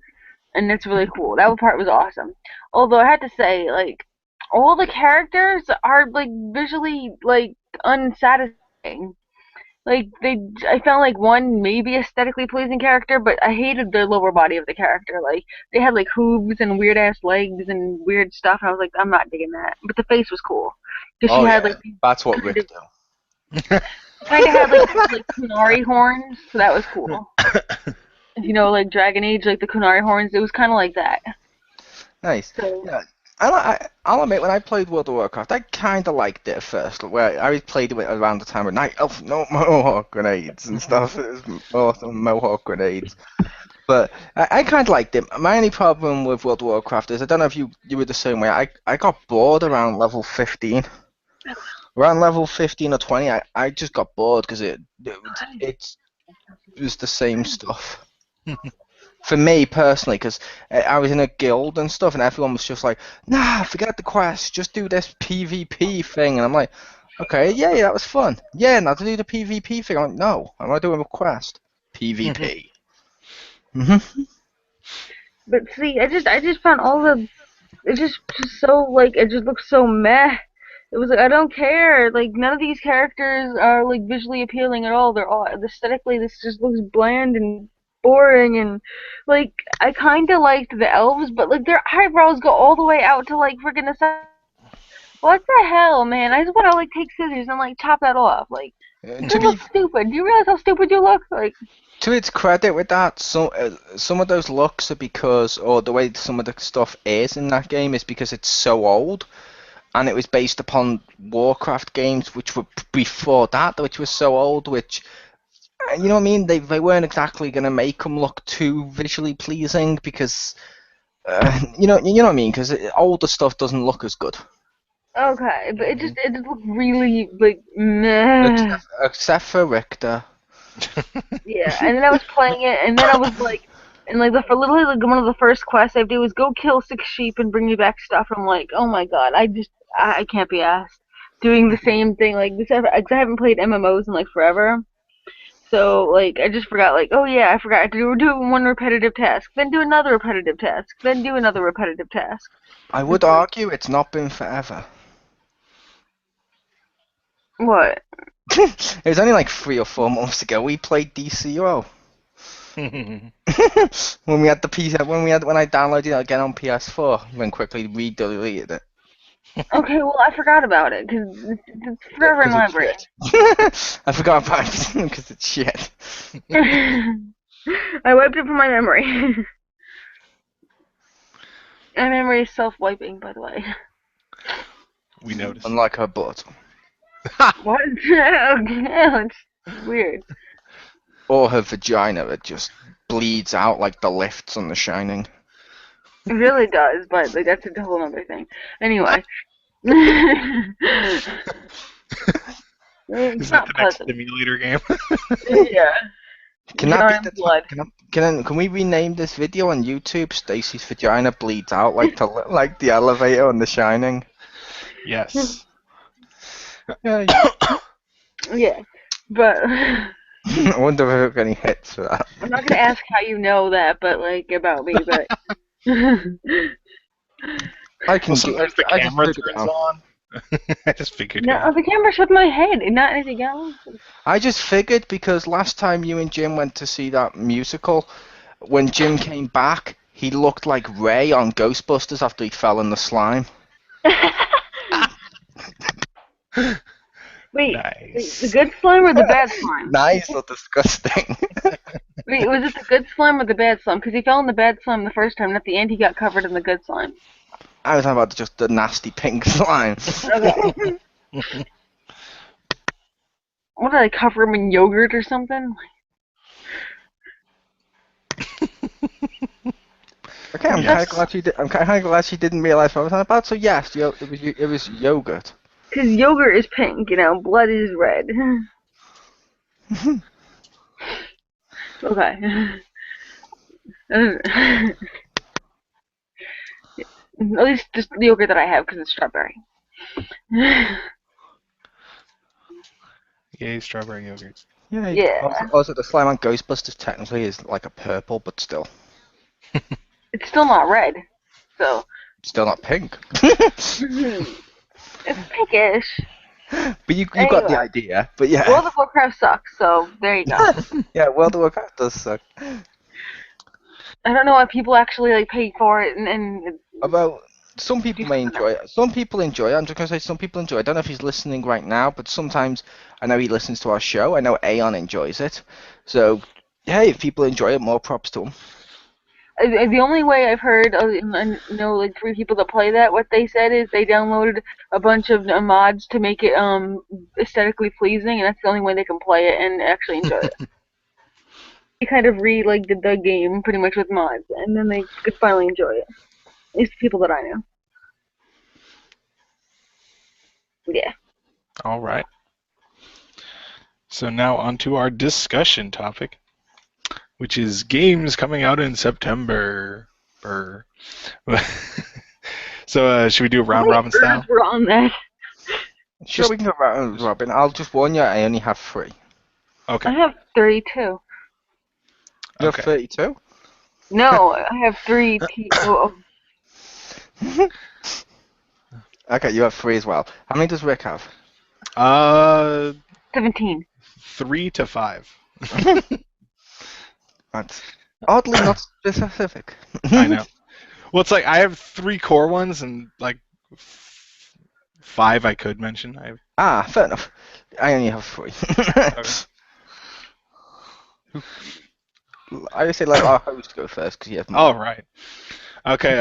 and it's really cool. That part was awesome. Although I had to say, like, all the characters are like visually like unsatisfying. Like I found like one maybe aesthetically pleasing character, but I hated the lower body of the character. Like they had like hooves and weird ass legs and weird stuff, and I was like, I'm not digging that. But the face was cool because she had like that's what Rick do. kind of had like Kunari horns, so that was cool. You know, like Dragon Age, like the Kunari horns. It was kind of like that. Nice. So, Yeah. I'll admit, when I played World of Warcraft, I kind of liked it at first. Where I played it around the time of Night Elf, no Mohawk grenades and stuff. It was awesome Mohawk grenades. But I kind of liked it. My only problem with World of Warcraft is I don't know if you were the same way. I got bored around level 15. Around level 15 or 20, I just got bored because it was the same stuff. For me personally, because I was in a guild and stuff, and everyone was just like, nah, forget the quest, just do this PvP thing. And I'm like, okay, yeah, that was fun. Yeah, now to do the PvP thing. I'm like, no, I'm not doing a quest. PvP. but see, I just found it just so like it just looks so meh. It was like I don't care. Like none of these characters are like visually appealing at all. They're all aesthetically this just looks bland and boring and like I kind of liked the elves, but like their eyebrows go all the way out to like freaking the side. What the hell, man? I just want to like take scissors and like chop that off. Like it looks stupid. Do you realize how stupid you look? Like. To its credit with that, some of those looks are because, or the way some of the stuff is in that game is because it's so old. and it was based upon Warcraft games, which were before that, which was so old, which you know what I mean? They weren't exactly going to make them look too visually pleasing because you know what I mean? Because older stuff doesn't look as good. Okay, but it just looked really like meh. Except for Richter. Yeah, and then I was playing it, and then I was like, and like literally like one of the first quests I did was go kill 6 sheep and bring me back stuff. I'm like, oh my god, I can't be asked doing the same thing like this. I haven't played MMOs in like forever, so like I just forgot like, oh yeah, I forgot to do one repetitive task, then do another repetitive task, then do another repetitive task. I would argue it's not been forever. What? It was only like 3 or 4 months ago we played DCO. when we had the PC, when I downloaded it again on PS4, then quickly re-deleted it. Okay, well I forgot about it because it's forever in my brain. I forgot about it because it's shit. I wiped it from my memory. My memory is self-wiping, by the way. We noticed. Unlike her butt. What? It's weird. Or her vagina that just bleeds out like the lifts on The Shining. It really does, but like that's a whole other thing. Anyway. It's Is that not the next pleasant. simulator game? Yeah. Can that Giant be the blood. can we rename this video on YouTube? Stacy's vagina bleeds out like the elevator on The Shining. Yes. Yeah. Yeah. But I wonder if we're any hits for that. I'm not gonna ask how you know that, but like about me, but I can Well, sometimes the I just camera figured it turns out. on. I just figured it no, out. the camera's with my head and not anything else. I just figured because last time you and Jim went to see that musical, when Jim came back, he looked like Ray on Ghostbusters after he fell in the slime. Wait, Nice. the good slime or the bad slime? Nice or disgusting. Wait, was it the good slime or the bad slime? Because he fell in the bad slime the first time, and at the end he got covered in the good slime. I was talking about just the nasty pink slime. Okay. What did I cover him in yogurt or something? Okay, I'm kind of glad she did. I'm kind of glad she didn't realize what I was talking about. So yes, it was yogurt. Because yogurt is pink, you know, blood is red. Okay. At least just the yogurt that I have, because it's strawberry. Yay, strawberry yogurt. Yeah. Yeah. Also, the slime on Ghostbusters technically is like a purple, but still. It's still not red, so. Still not pink. It's pinkish. But you got the idea. But yeah. World of Warcraft sucks, so there you go. Yeah, World of Warcraft does suck. I don't know why people actually like pay for it, and About some people may enjoy it. Some people enjoy it. I'm just gonna say some people enjoy it. I don't know if he's listening right now, but sometimes I know he listens to our show. I know Aeon enjoys it. So hey, if people enjoy it, more props to them. the only way I've heard, I know like 3 people that play that, what they said is they downloaded a bunch of mods to make it aesthetically pleasing, and that's the only way they can play it and actually enjoy it. They kind of did the game pretty much with mods, and then they could finally enjoy it. At least the people that I know. Yeah. All right. So now on to our discussion topic, which is games coming out in September. So should we do a round robin style? We're on that. Sure, we can go round robin. I'll just warn you, I only have 3. Okay. I have 3 too. You have Okay. 32? No, I have 3 people. Okay, you have 3 as well. How many does Rick have? 17. 3 to 5. That's oddly not specific. I know. Well, it's like I have 3 core ones and like 5 I could mention. Fair enough. I only have 3. I would say let our host go first because he has more. All right. Okay.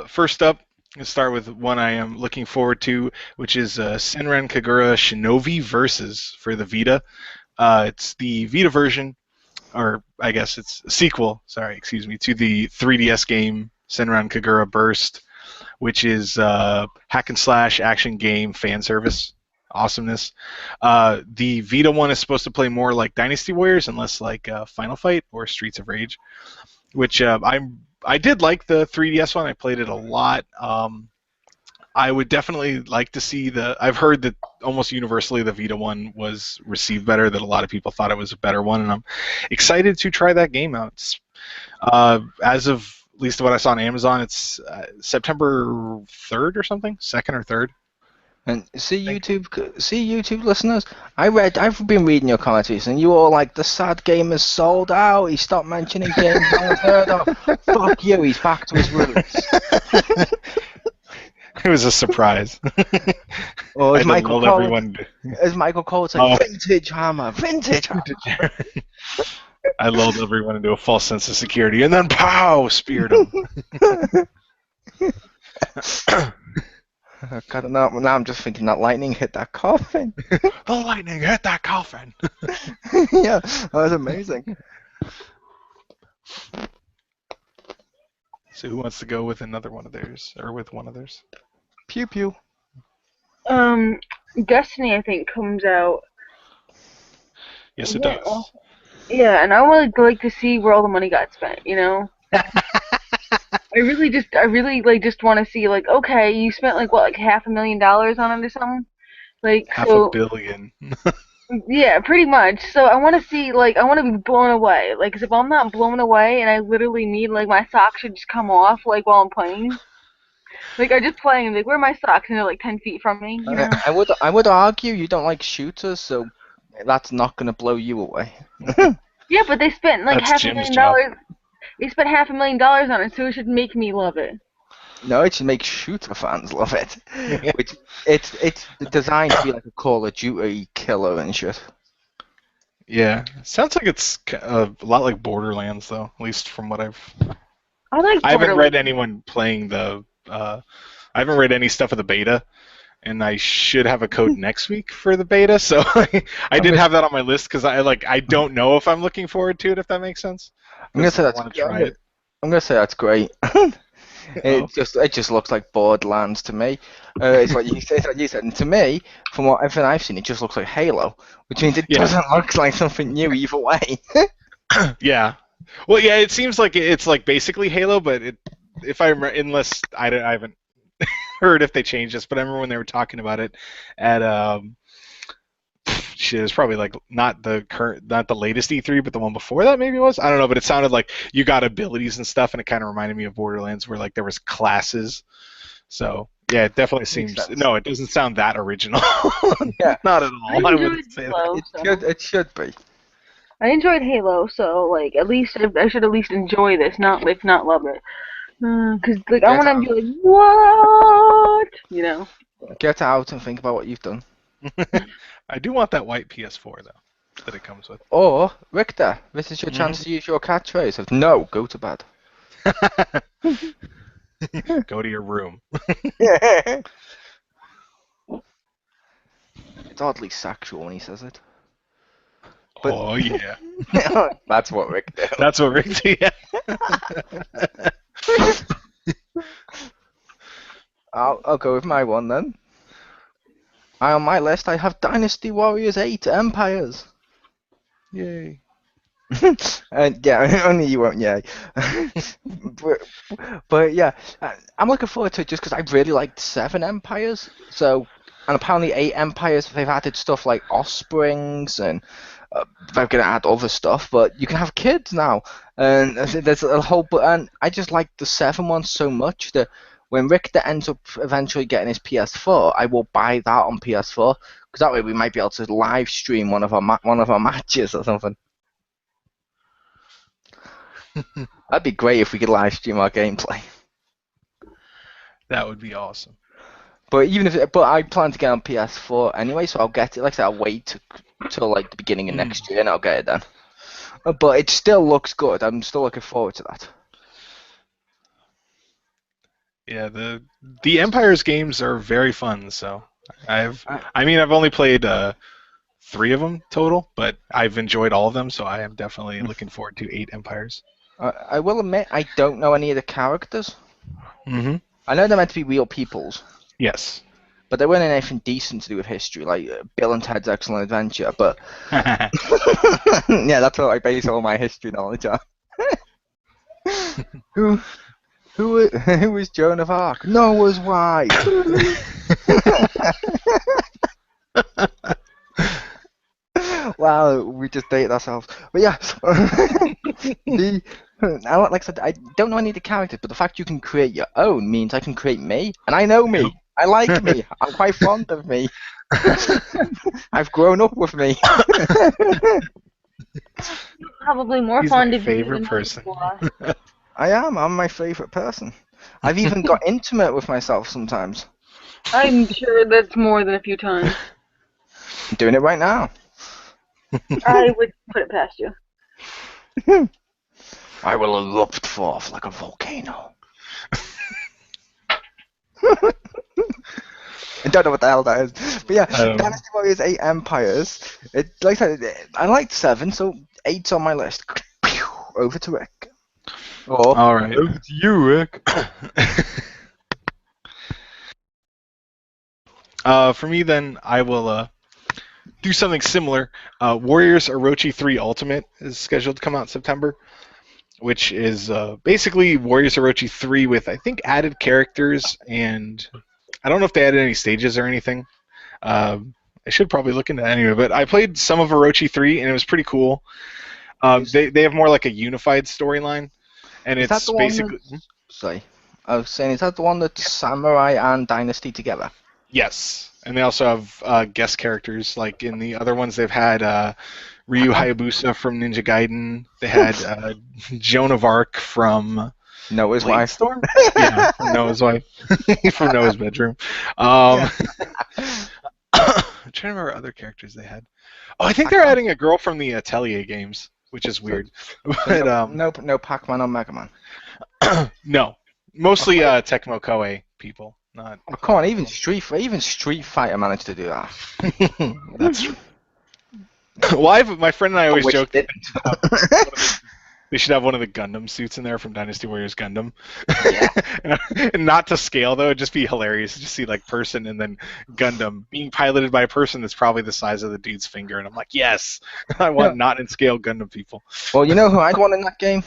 First up, Let's start with one I am looking forward to, which is Senran Kagura Shinobi Versus for the Vita. It's the Vita version, or I guess it's a sequel, to the 3DS game Senran Kagura Burst, which is hack and slash action game fan service awesomeness. The Vita one is supposed to play more like Dynasty Warriors and less like Final Fight or Streets of Rage, which I did like the 3DS one. I played it a lot. I would definitely like to see I've heard that almost universally the Vita one was received better, that a lot of people thought it was a better one, and I'm excited to try that game out. As of at least what I saw on Amazon, it's September 3rd or something, 2nd or 3rd. And see YouTube listeners, I've been reading your comments recently. You all like the sad game is sold out. He stopped mentioning games I haven't heard of. Fuck you, he's back to his roots. It was a surprise. Or as Michael Cole said, vintage hammer. I lulled everyone into a false sense of security, and then pow, speared him. God, now I'm just thinking that lightning hit that coffin. The lightning hit that coffin. Yeah, that was amazing. So who wants to go with another one of theirs, or with one of theirs? Pew pew. Destiny, I think, comes out. Yes, it does. Yeah, and I would like to see where all the money got spent. You know. I really just want to see, like, okay, you spent like $500,000 on it or something, like $500 million. Yeah, pretty much. So I want to see, like, I want to be blown away. Like, 'cause if I'm not blown away and I literally need, like, my socks should just come off, like, while I'm playing. Like, I'm just playing, like, where are my socks? And they're, like, 10 feet from me, you know? I would argue you don't like shooters, so that's not going to blow you away. Yeah, but they spent, like, That's $500,000. They spent $500,000 on it, so it should make me love it. No, it should make shooter fans love it. Which it's designed to be like a Call of Duty killer and shit. Yeah, sounds like it's a lot like Borderlands, though. At least from what I haven't read anyone playing I haven't read any stuff of the beta, and I should have a code next week for the beta. So I did have that on my list because I don't know if I'm looking forward to it. If that makes sense. I'm gonna say that's great. It just looks like Borderlands to me. It's what you said. And to me, from everything I've seen, it just looks like Halo, which means it doesn't look like something new either way. Yeah. Well, yeah, it seems like it's like basically Halo, but if I remember, unless I haven't heard if they changed this, but I remember when they were talking about it at shit, it's probably like not the latest E3, but the one before that maybe it was. I don't know, but it sounded like you got abilities and stuff, and it kind of reminded me of Borderlands, where like there was classes. So yeah, it definitely seems. No, it doesn't sound that original. Yeah, not at all. I wouldn't say Halo, that. It should be. I enjoyed Halo, so like at least I should at least enjoy this, not love it. Cause like I want to be like, what? You know. Get out and think about what you've done. I do want that white PS4 though, that it comes with. Or Richter, this is your chance to use your catchphrase of no, go to bed. Go to your room. It's oddly sexual when he says it. But, oh yeah. That's what Rick did. That's what Rick did. Yeah. I'll go with my one then. On my list, I have Dynasty Warriors 8 Empires. Yay. And yeah, only you won't, yay. but yeah, I'm looking forward to it just because I really liked 7 Empires. So, and apparently 8 Empires, they've added stuff like Offsprings, and they're going to add other stuff, but you can have kids now. And there's a whole, and I just like the 7 one so much that when Richter ends up eventually getting his PS4, I will buy that on PS4, because that way we might be able to live stream one of our matches or something. That'd be great if we could live stream our gameplay. That would be awesome. But I plan to get on PS4 anyway, so I'll get it. Like I said, I'll wait till like the beginning of next year, and I'll get it then. But it still looks good. I'm still looking forward to that. Yeah, the Empires games are very fun. So I've I, I've only played 3 of them total, but I've enjoyed all of them. So I am definitely looking forward to 8 Empires. I will admit I don't know any of the characters. Mm-hmm. I know they're meant to be real peoples, Yes. but they weren't anything decent to do with history, like Bill and Ted's Excellent Adventure. But yeah, that's what I base all my history knowledge on. who who is Joan of Arc? Noah's wife. Wow, we just dated ourselves. But yeah, like I said, I don't know any of the characters, but the fact you can create your own means I can create me, and I know me. I like me. I'm quite fond of me. I've grown up with me. Probably more He's fond my of you favorite than person. people are. I am. I'm my favorite person. I've even got intimate with myself sometimes. I'm sure that's more than a few times. I'm doing it right now. I would put it past you. I will erupt forth like a volcano. I don't know what the hell that is. But yeah, Dynasty Warriors 8 Empires. Like I said, I liked 7, so 8's on my list. Over to Rick. Or, All right. over to you, Rick. For me, then, I will do something similar. Warriors Orochi 3 Ultimate is scheduled to come out in September, which is basically Warriors Orochi 3 with, I think, added characters, and I don't know if they added any stages or anything. I should probably look into any of it. I played some of Orochi 3, and it was pretty cool. They have more like a unified storyline, and Is that it's the one basically... Sorry. I was saying, is that the one that's Samurai and Dynasty together? Yes, and they also have guest characters. Like in the other ones, they've had Ryu Hayabusa from Ninja Gaiden. They had Joan of Arc from Noah's Blade wife. Storm. Yeah, from Noah's wife, from Noah's bedroom. I'm trying to remember other characters they had. Oh, I think they're adding a girl from the Atelier games, which is weird. But no Pac-Man or Mega Man. no, mostly Tecmo Koei people. Not. Oh, come on, even Street Fighter managed to do that. That's true. Well, my friend and I always joke that they should have one of the Gundam suits in there from Dynasty Warriors Gundam. Yeah. And not to scale, though. It'd just be hilarious to just see, like, person and then Gundam being piloted by a person that's probably the size of the dude's finger. And I'm like, yes! I want not in scale Gundam people. Well, you know who I'd want in that game?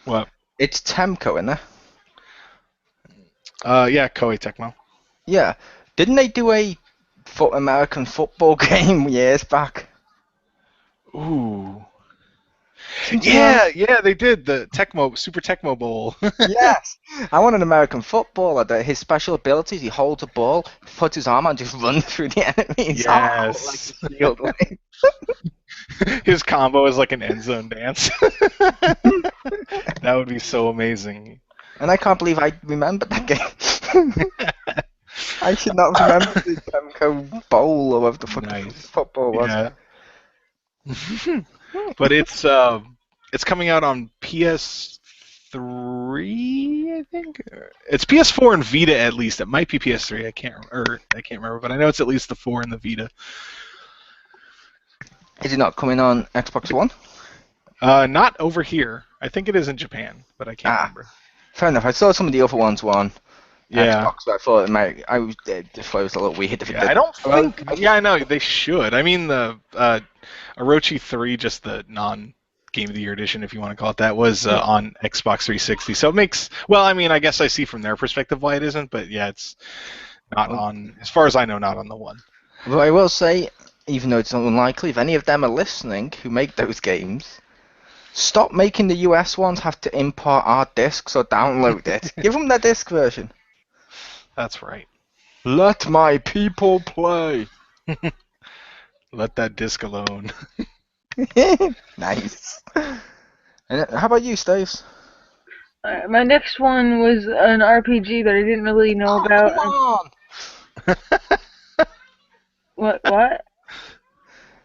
What? It's Temco, isn't there? Yeah, Koei Tecmo. Yeah. Didn't they do a American football game years back? Ooh. Yeah, they did the Super Tecmo Bowl. Yes, I want an American footballer that his special abilities, he holds a ball, puts his arm out and just runs through the enemies. Yes. His combo is like an end zone dance. That would be so amazing. And I can't believe I remembered that game. I should not remember the Temco Bowl or whatever the fuck football was. Yeah. But it's coming out on PS3, I think. It's PS4 and Vita at least. It might be PS3. I can't remember, but I know it's at least the 4 and the Vita. Is it not coming on Xbox One? Not over here. I think it is in Japan, but I can't remember. Fair enough. I saw some of the other ones on Xbox, but I thought it was a little weird if it did. I don't think. Yeah, I know they should. I mean, the Orochi 3, just the non-Game of the Year edition, if you want to call it that, was on Xbox 360. So it makes. Well, I mean, I guess I see from their perspective why it isn't, but yeah, it's not on. As far as I know, not on the one. But I will say, even though it's unlikely, if any of them are listening who make those games, stop making the US ones have to import our discs or download it. Give them their disc version. That's right. Let my people play. Let that disc alone. Nice. And how about you, Staves? My next one was an RPG that I didn't really know about. Come on! What?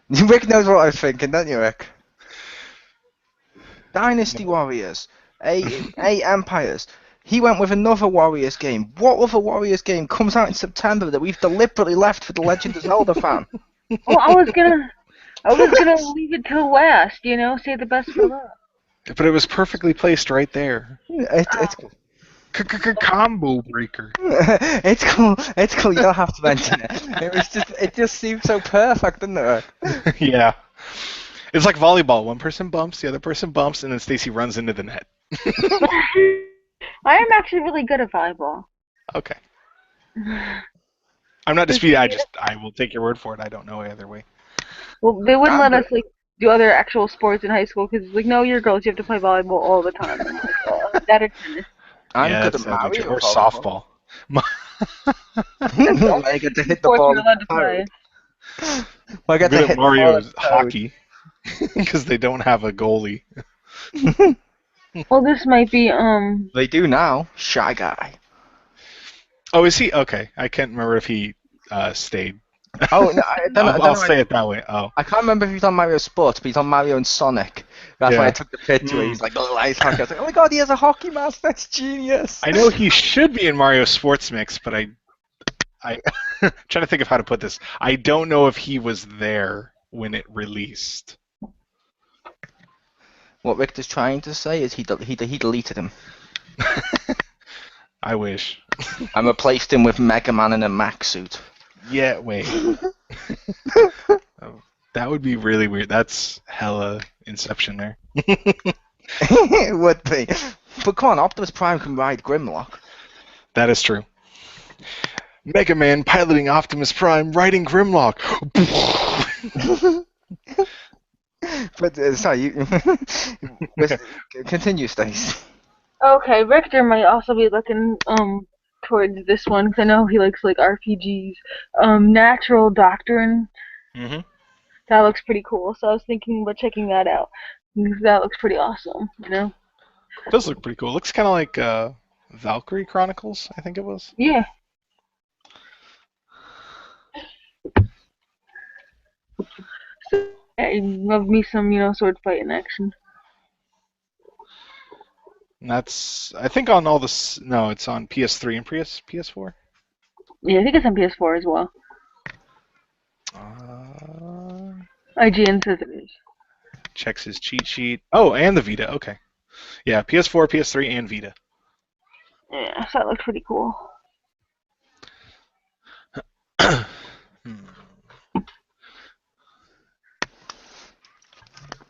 Rick knows what I was thinking, don't you, Rick? Dynasty Warriors, eight empires. He went with another Warriors game. What other Warriors game comes out in September that we've deliberately left for the Legend of Zelda fan? Well, I was gonna leave it till last. Save the best for last. But it was perfectly placed right there. It's cool. Combo breaker. It's cool. It's cool. You don't have to mention it. It just seems so perfect, doesn't it? Yeah. It's like volleyball. One person bumps, the other person bumps, and then Stacy runs into the net. I am actually really good at volleyball. Okay. I'm not disputing. I will take your word for it. I don't know either way. Well, they wouldn't let us do other actual sports in high school because it's like, no, you're girls. You have to play volleyball all the time. I'm like, oh, that or tennis. I'm good at Mario or softball. I get to hit the ball. I get to hit Mario's hockey because they don't have a goalie. Well, this might be They do now. Shy Guy. Oh, is he? Okay, I can't remember if he stayed. Oh no, I'll say it that way. Oh. I can't remember if he's on Mario Sports, but he's on Mario and Sonic. That's why I took the picture. He's like little ice hockey. I was like, oh my god, he has a hockey mask. That's genius. I know he should be in Mario Sports Mix, but I trying to think of how to put this. I don't know if he was there when it released. What Victor's trying to say is he deleted him. I wish. I replaced him with Mega Man in a mech suit. Yeah, wait. Oh, that would be really weird. That's hella Inception there. It would be. But come on, Optimus Prime can ride Grimlock. That is true. Mega Man piloting Optimus Prime riding Grimlock. But sorry, continue, Stace. Okay, Richter might also be looking towards this one because I know he likes like RPGs. Natural Doctrine. Mm-hmm. That looks pretty cool. So I was thinking about checking that out. That looks pretty awesome. It does look pretty cool. It looks kind of like Valkyrie Chronicles, I think it was. Yeah. So, I love me some, sword fighting action. And that's, I think, on all this. No, it's on PS3 and PS4. Yeah, I think it's on PS4 as well. IGN says it is. Checks his cheat sheet. Oh, and the Vita. Okay. Yeah, PS4, PS3, and Vita. Yeah, so that looks pretty cool.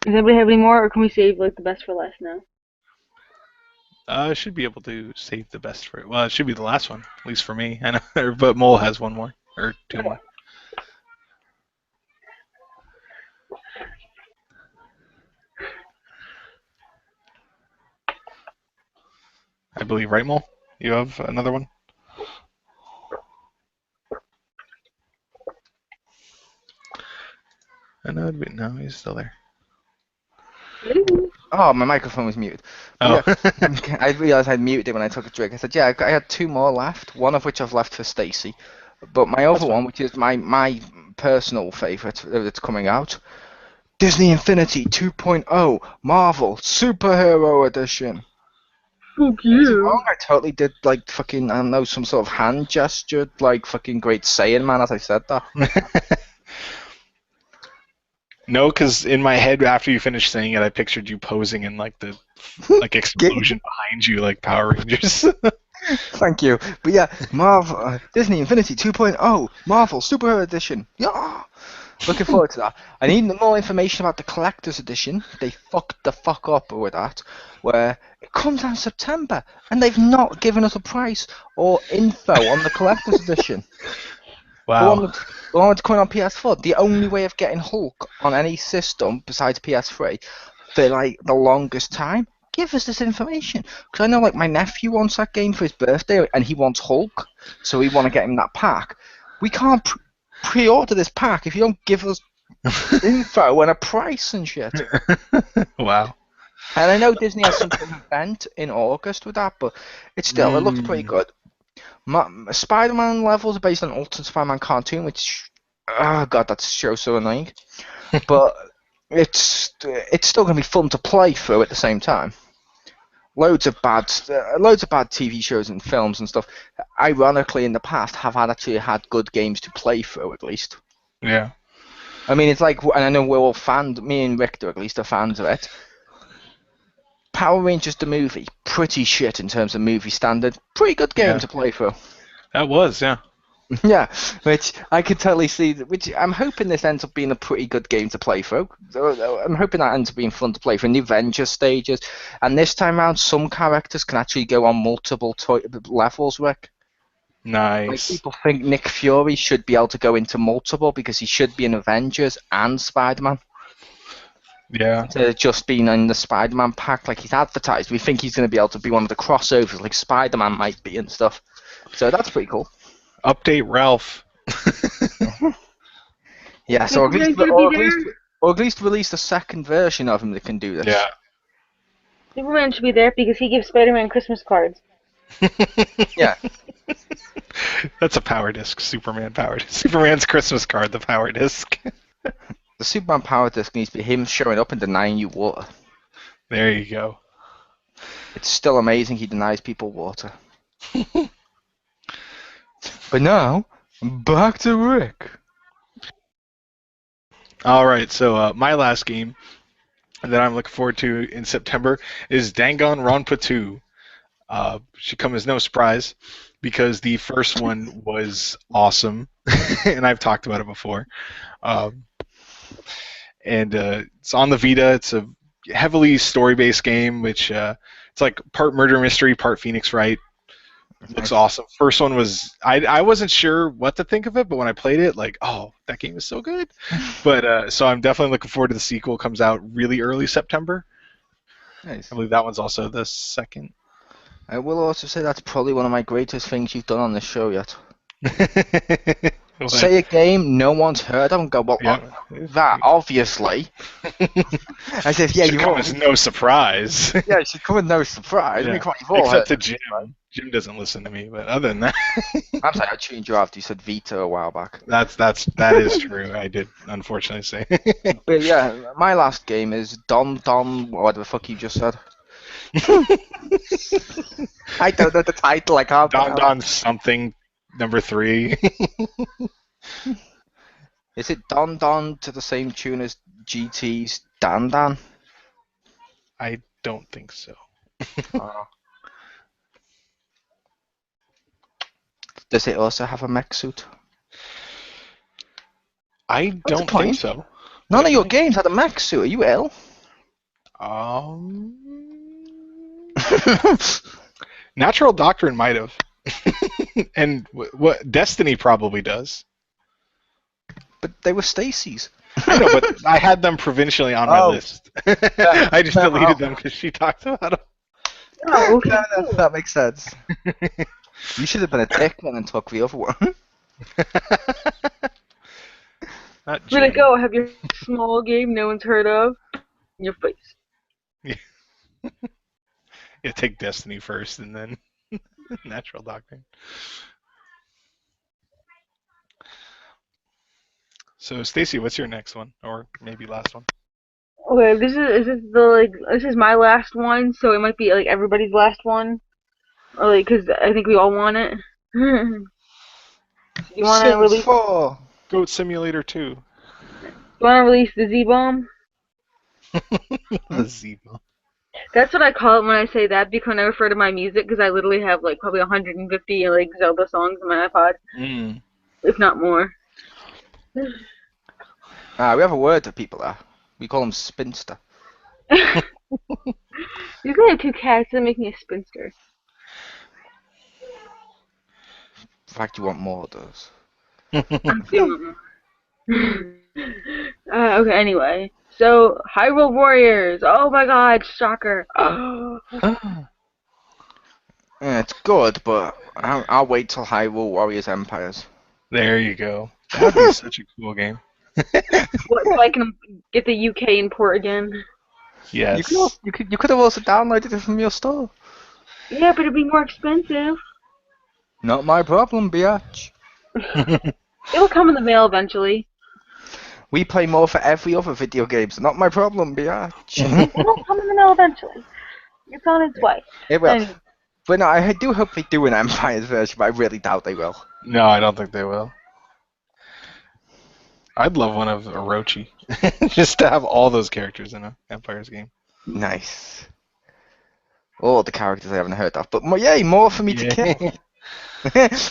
Does anybody have any more, or can we save like the best for last now? I should be able to save the best for it. Well, it should be the last one, at least for me. I know, but Mole has one more or two more. I believe, right, Mole? You have another one? I know, but no, he's still there. Oh, my microphone was muted. Oh. Yeah, I realised I'd muted it when I took a drink. I said, yeah, I had two more left, one of which I've left for Stacy. But my other one, which is my personal favourite that's coming out, Disney Infinity 2.0 Marvel Superhero Edition. Fuck you. Wrong? I totally did like fucking, I don't know, some sort of hand gesture, like fucking Great Saiyan Man as I said that. No, because in my head, after you finished saying it, I pictured you posing in like the explosion behind you, like Power Rangers. Thank you. But yeah, Marvel, Disney Infinity 2.0 Marvel Superhero Edition. Yeah. Looking forward to that. I need more information about the collector's edition. They fucked the fuck up with that, where it comes out in September, and they've not given us a price or info on the collector's edition. Wow. The one that's coming on PS4, the only way of getting Hulk on any system besides PS3 for like the longest time, give us this information. Because I know like my nephew wants that game for his birthday and he wants Hulk, so we want to get him that pack. We can't pre-order this pack if you don't give us info and a price and shit. Wow. And I know Disney has some sort of event in August with that, but it looks pretty good. Spider-Man levels are based on Ultimate Spider-Man cartoon, which, oh god, that show's so annoying. But it's still going to be fun to play through at the same time. loads of bad TV shows and films and stuff, ironically in the past have actually had good games to play through at least. Yeah. I mean, it's like, and I know we're all fans, me and Richter at least are fans of it. Power Rangers the movie, pretty shit in terms of movie standard. Pretty good game to play through. That was, yeah. Yeah, which I could totally see. Which I'm hoping this ends up being a pretty good game to play through. I'm hoping that ends up being fun to play through in the Avengers stages. And this time around, some characters can actually go on multiple levels, Rick. Nice. Like people think Nick Fury should be able to go into multiple because he should be in Avengers and Spider-Man. Yeah. Instead of just being in the Spider-Man pack like he's advertised. We think he's going to be able to be one of the crossovers like Spider-Man might be and stuff. So that's pretty cool. Update Ralph. Yeah, so at least release the second version of him that can do this. Yeah. Superman should be there because he gives Spider-Man Christmas cards. Yeah. That's a power disc. Superman power disc. Superman's Christmas card, the power disc. The Superman power disc needs to be him showing up and denying you water. There you go. It's still amazing he denies people water. But now, back to Rick. All right, so my last game that I'm looking forward to in September is Danganronpa 2. Should come as no surprise because the first one was awesome, and I've talked about it before. And it's on the Vita. It's a heavily story-based game, which it's like part murder mystery, part Phoenix Wright. Looks awesome. First one was I wasn't sure what to think of it, but when I played it, like, oh, that game is so good. But so I'm definitely looking forward to the sequel. It comes out really early September. Nice. I believe that one's also the second. I will also say that's probably one of my greatest things you've done on this show yet. Say a game no one's heard of and go, well, that, obviously. As if, yeah, should come as no surprise. Yeah, it should come as no surprise. Yeah. I mean, come on, except to Jim. Right? Jim doesn't listen to me, but other than that... I'm sorry, I tuned you after you said Vita a while back. That is true. I did, unfortunately, say. But yeah, my last game is Don, what the fuck you just said. I don't know the title, I can't Don something, number 3. Is it Don to the same tune as GT's Dan? I don't think so. Does it also have a mech suit? I don't think so. None of your games had a mech suit. Are you ill? Natural Doctrine might have. And what Destiny probably does. But they were Stacy's. I know, but I had them provincially on my list. I just deleted them because she talked about them. Oh, okay. That makes sense. You should have been a dick and took the other one. Where to go? Have your small game no one's heard of in your face. Yeah, take Destiny first and then Natural Doctrine. So, Stacy, what's your next one, or maybe last one? Okay, this is my last one, so it might be like everybody's last one, or like because I think we all want it. You want to release Goat Simulator 2? You want to release the Z-Bomb? The Z-Bomb. That's what I call it when I say that, because when I refer to my music, because I literally have like probably 150 like Zelda songs on my iPod, if not more. We have a word for people there. We call them spinster. You can have 2 cats that make me a spinster. In fact, you want more of those. Okay, anyway. So, Hyrule Warriors! Oh my god, shocker! Yeah, it's good, but I'll wait till Hyrule Warriors Empires. There you go. That'd be such a cool game. What, so I can get the UK import again? Yes. You could have also downloaded it from your store. Yeah, but it'd be more expensive. Not my problem, biatch. It'll come in the mail eventually. We pay more for every other video game, so not my problem, biatch. It'll come in the mail eventually. It's on its way. It will. Anyway. But no, I do hope they do an Empire's version, but I really doubt they will. No, I don't think they will. I'd love one of Orochi. Just to have all those characters in an Empire's game. Nice. All the characters I haven't heard of. But yay, more for me to kill.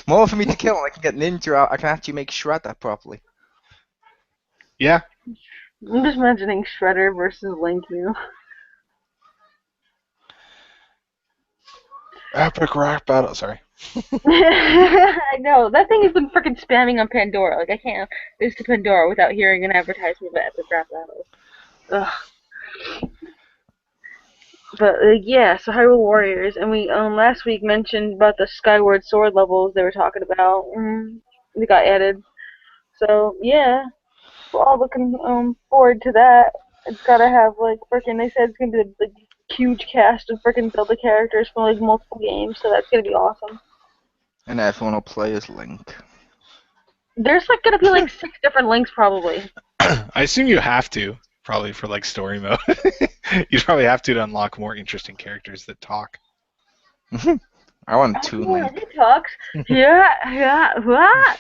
More for me to kill, and I can get Ninja out. I can actually make Shredder properly. Yeah. I'm just imagining Shredder versus Link, you know? Epic rap battle. Sorry. I know. That thing has been freaking spamming on Pandora. Like, I can't this to Pandora without hearing an advertisement about Epic Rap Battles. Ugh. But, yeah, so Hyrule Warriors. And we, last week mentioned about the Skyward Sword levels they were talking about. They got added. So, yeah. We're all looking, forward to that. It's gotta have, like, freaking, they said it's gonna be the huge cast of freaking Zelda characters from, like, multiple games, so that's gonna be awesome. And everyone will play as Link. There's like gonna be like 6 different Links probably. I assume you have to, probably for like story mode. You probably have to unlock more interesting characters that talk. I want Toon Link. He talks. Yeah, what?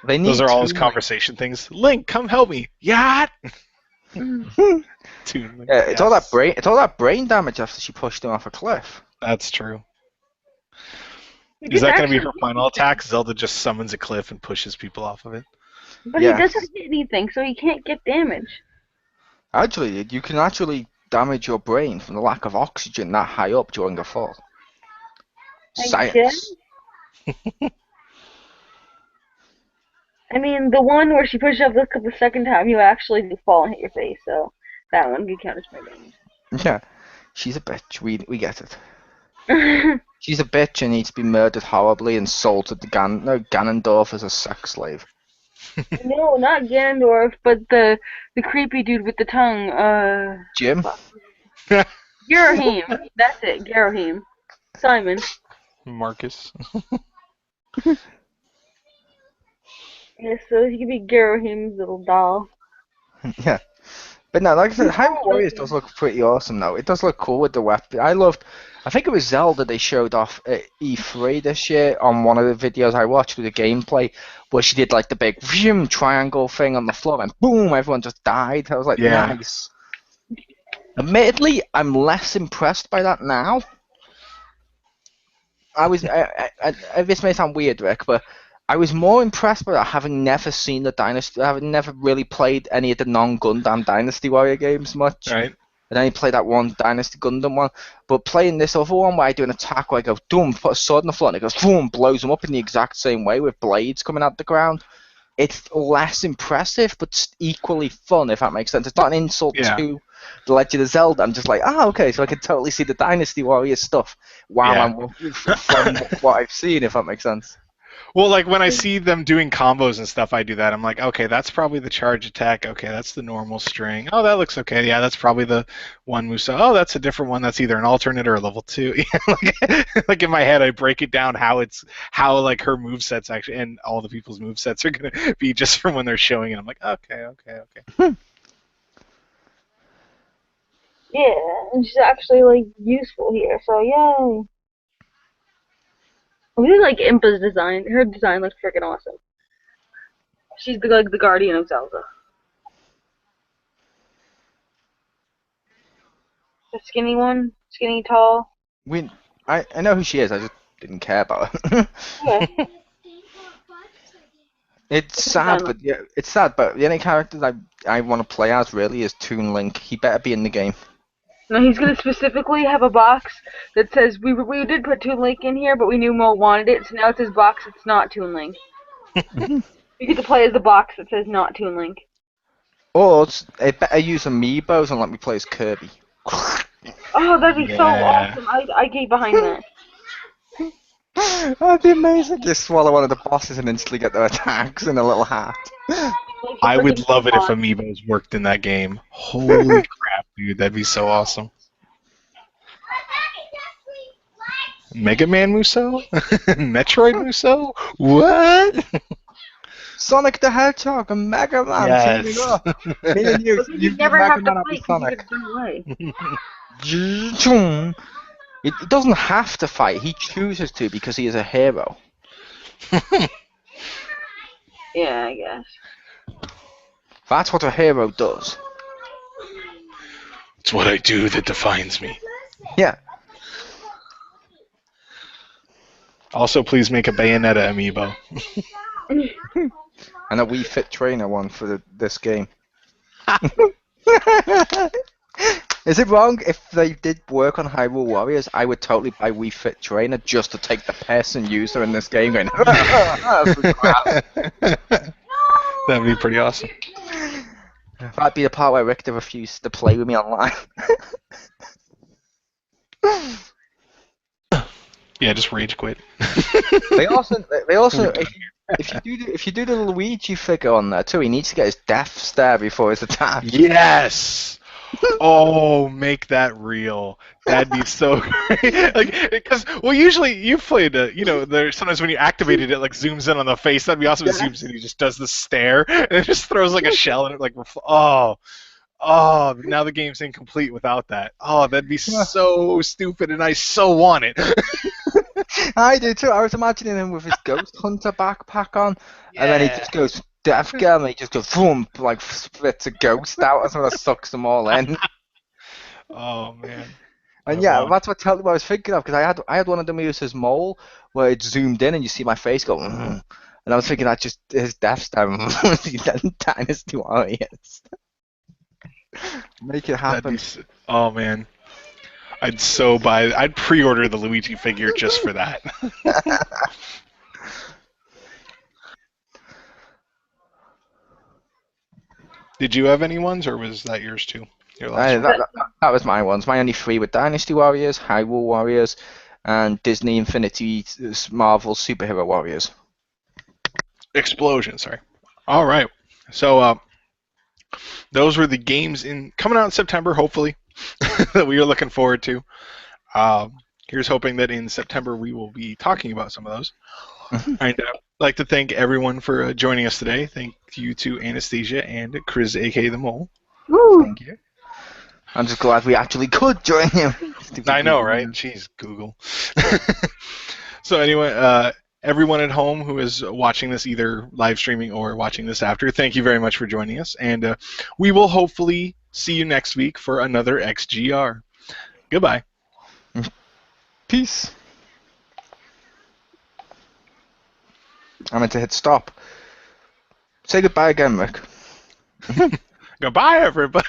They need Those are all his Toon conversation things. Link, come help me. Yeah. Link. Toon Link. Yeah, it's all that brain. It's all that brain damage after she pushed him off a cliff. That's true. Is that going to be her final attack? Zelda just summons a cliff and pushes people off of it. But Yeah. he doesn't hit anything, so he can't get damage. Actually, you can actually damage your brain from the lack of oxygen that high up during a fall. Science. I mean, the one where she pushes up the second time, you actually do fall and hit your face, so that one can count as my damage. Yeah, she's a bitch. We get it. She's a bitch and needs to be murdered horribly and sold to the Ganondorf as a sex slave. No, not Ganondorf, but the creepy dude with the tongue. Jim? Girahim. That's it, Girahim. Simon. Marcus. Yeah, so he could be Girahim's little doll. Yeah. But no, like I said, Hyrule Warriors does look pretty awesome now. It does look cool with the weapon. I think it was Zelda they showed off at E3 this year on one of the videos I watched with the gameplay, where she did like the big triangle thing on the floor and boom, everyone just died. I was like, Yeah. nice. Admittedly, I'm less impressed by that now. This may sound weird, Rick, but I was more impressed by that having never seen the Dynasty, having never really played any of the non-Gundam Dynasty Warrior games much. Right. And only played that one Dynasty Gundam one. But playing this other one where I do an attack where I go, boom, put a sword on the floor, and it goes, boom, blows them up in the exact same way with blades coming out the ground. It's less impressive, but equally fun, if that makes sense. It's not an insult to The Legend of Zelda. I'm just like, okay, so I can totally see the Dynasty Warrior stuff while I'm from what I've seen, if that makes sense. Well, like when I see them doing combos and stuff, I do that. I'm like, okay, that's probably the charge attack. Okay, that's the normal string. Oh, that looks okay. Yeah, that's probably the one Musa. Oh, that's a different one. That's either an alternate or a level 2. Like in my head, I break it down how like her movesets actually and all the people's movesets are gonna be just from when they're showing it. I'm like, okay. Yeah, and she's actually like useful here. So yay. I really like Impa's design. Her design looks freaking awesome. She's the guardian of Zelda. The skinny one, skinny, tall. I know who she is. I just didn't care about her. Yeah. It's sad, but the only characters I want to play as really is Toon Link. He better be in the game. No, he's gonna specifically have a box that says we did put Toon Link in here, but we knew Mo wanted it, so now it says box. It's not Toon Link. You get to play as the box that says not Toon Link. Or I better use amiibos and let me play as Kirby. Oh, that'd be so awesome! I get behind that. That'd be amazing. Just swallow one of the bosses and instantly get their attacks in a little hat. I would love it if amiibos worked in that game. Holy crap, dude, that'd be so awesome. Mega Man Muso? Metroid Muso? What? Sonic the Hedgehog and Mega Man teaming up. Me and you You never Mega have to Man fight Sonic. because you get away. He doesn't have to fight. He chooses to because he is a hero. Yeah, I guess. That's what a hero does. It's what I do that defines me. Yeah. Also, please make a Bayonetta amiibo. And a Wii Fit Trainer one for this game. Is it wrong if they did work on Hyrule Warriors? I would totally buy Wii Fit Trainer just to take the piss and use her in this game going, That'd be pretty awesome. That'd be the part where Richter refused to play with me online. Yeah, just rage quit. They also if you do the Luigi figure on there too, he needs to get his death stare before his attack. Yes. Oh, make that real. That'd be so great. Like, because usually you've played, there's sometimes when you activated it, like zooms in on the face. That'd be awesome. It zooms in, he just does the stare, and it just throws like a shell, and it like, oh, now the game's incomplete without that. Oh, that'd be so stupid, and I so want it. I do too. I was imagining him with his Ghost Hunter backpack on, and then he just goes death gun, and he just goes boom, like spits a ghost out, and sort of sucks them all in. Oh man. And yeah, that's what I was thinking of, because I had one of them use his mole where it zoomed in and you see my face go, and I was thinking that just his death star Dynasty Warriors. Make it happen. Oh man. I'd pre-order the Luigi figure just for that. Did you have any ones, or was that yours too? Your last one? That was my ones. My only three were Dynasty Warriors, Hyrule Warriors, and Disney Infinity Marvel Superhero Warriors. Explosion, sorry. All right. So those were the games coming out in September, hopefully, that we are looking forward to. Here's hoping that in September we will be talking about some of those. And I'd like to thank everyone for joining us today. Thank you to Anastasia and Chris, a.k.a. The Mole. Woo! Thank you. I'm just glad we actually could join him. I know, right? Jeez, Google. So anyway, everyone at home who is watching this, either live streaming or watching this after, thank you very much for joining us. And we will hopefully see you next week for another XGR. Goodbye. Peace. I meant to hit stop. Say goodbye again, Rick. Goodbye, everybody.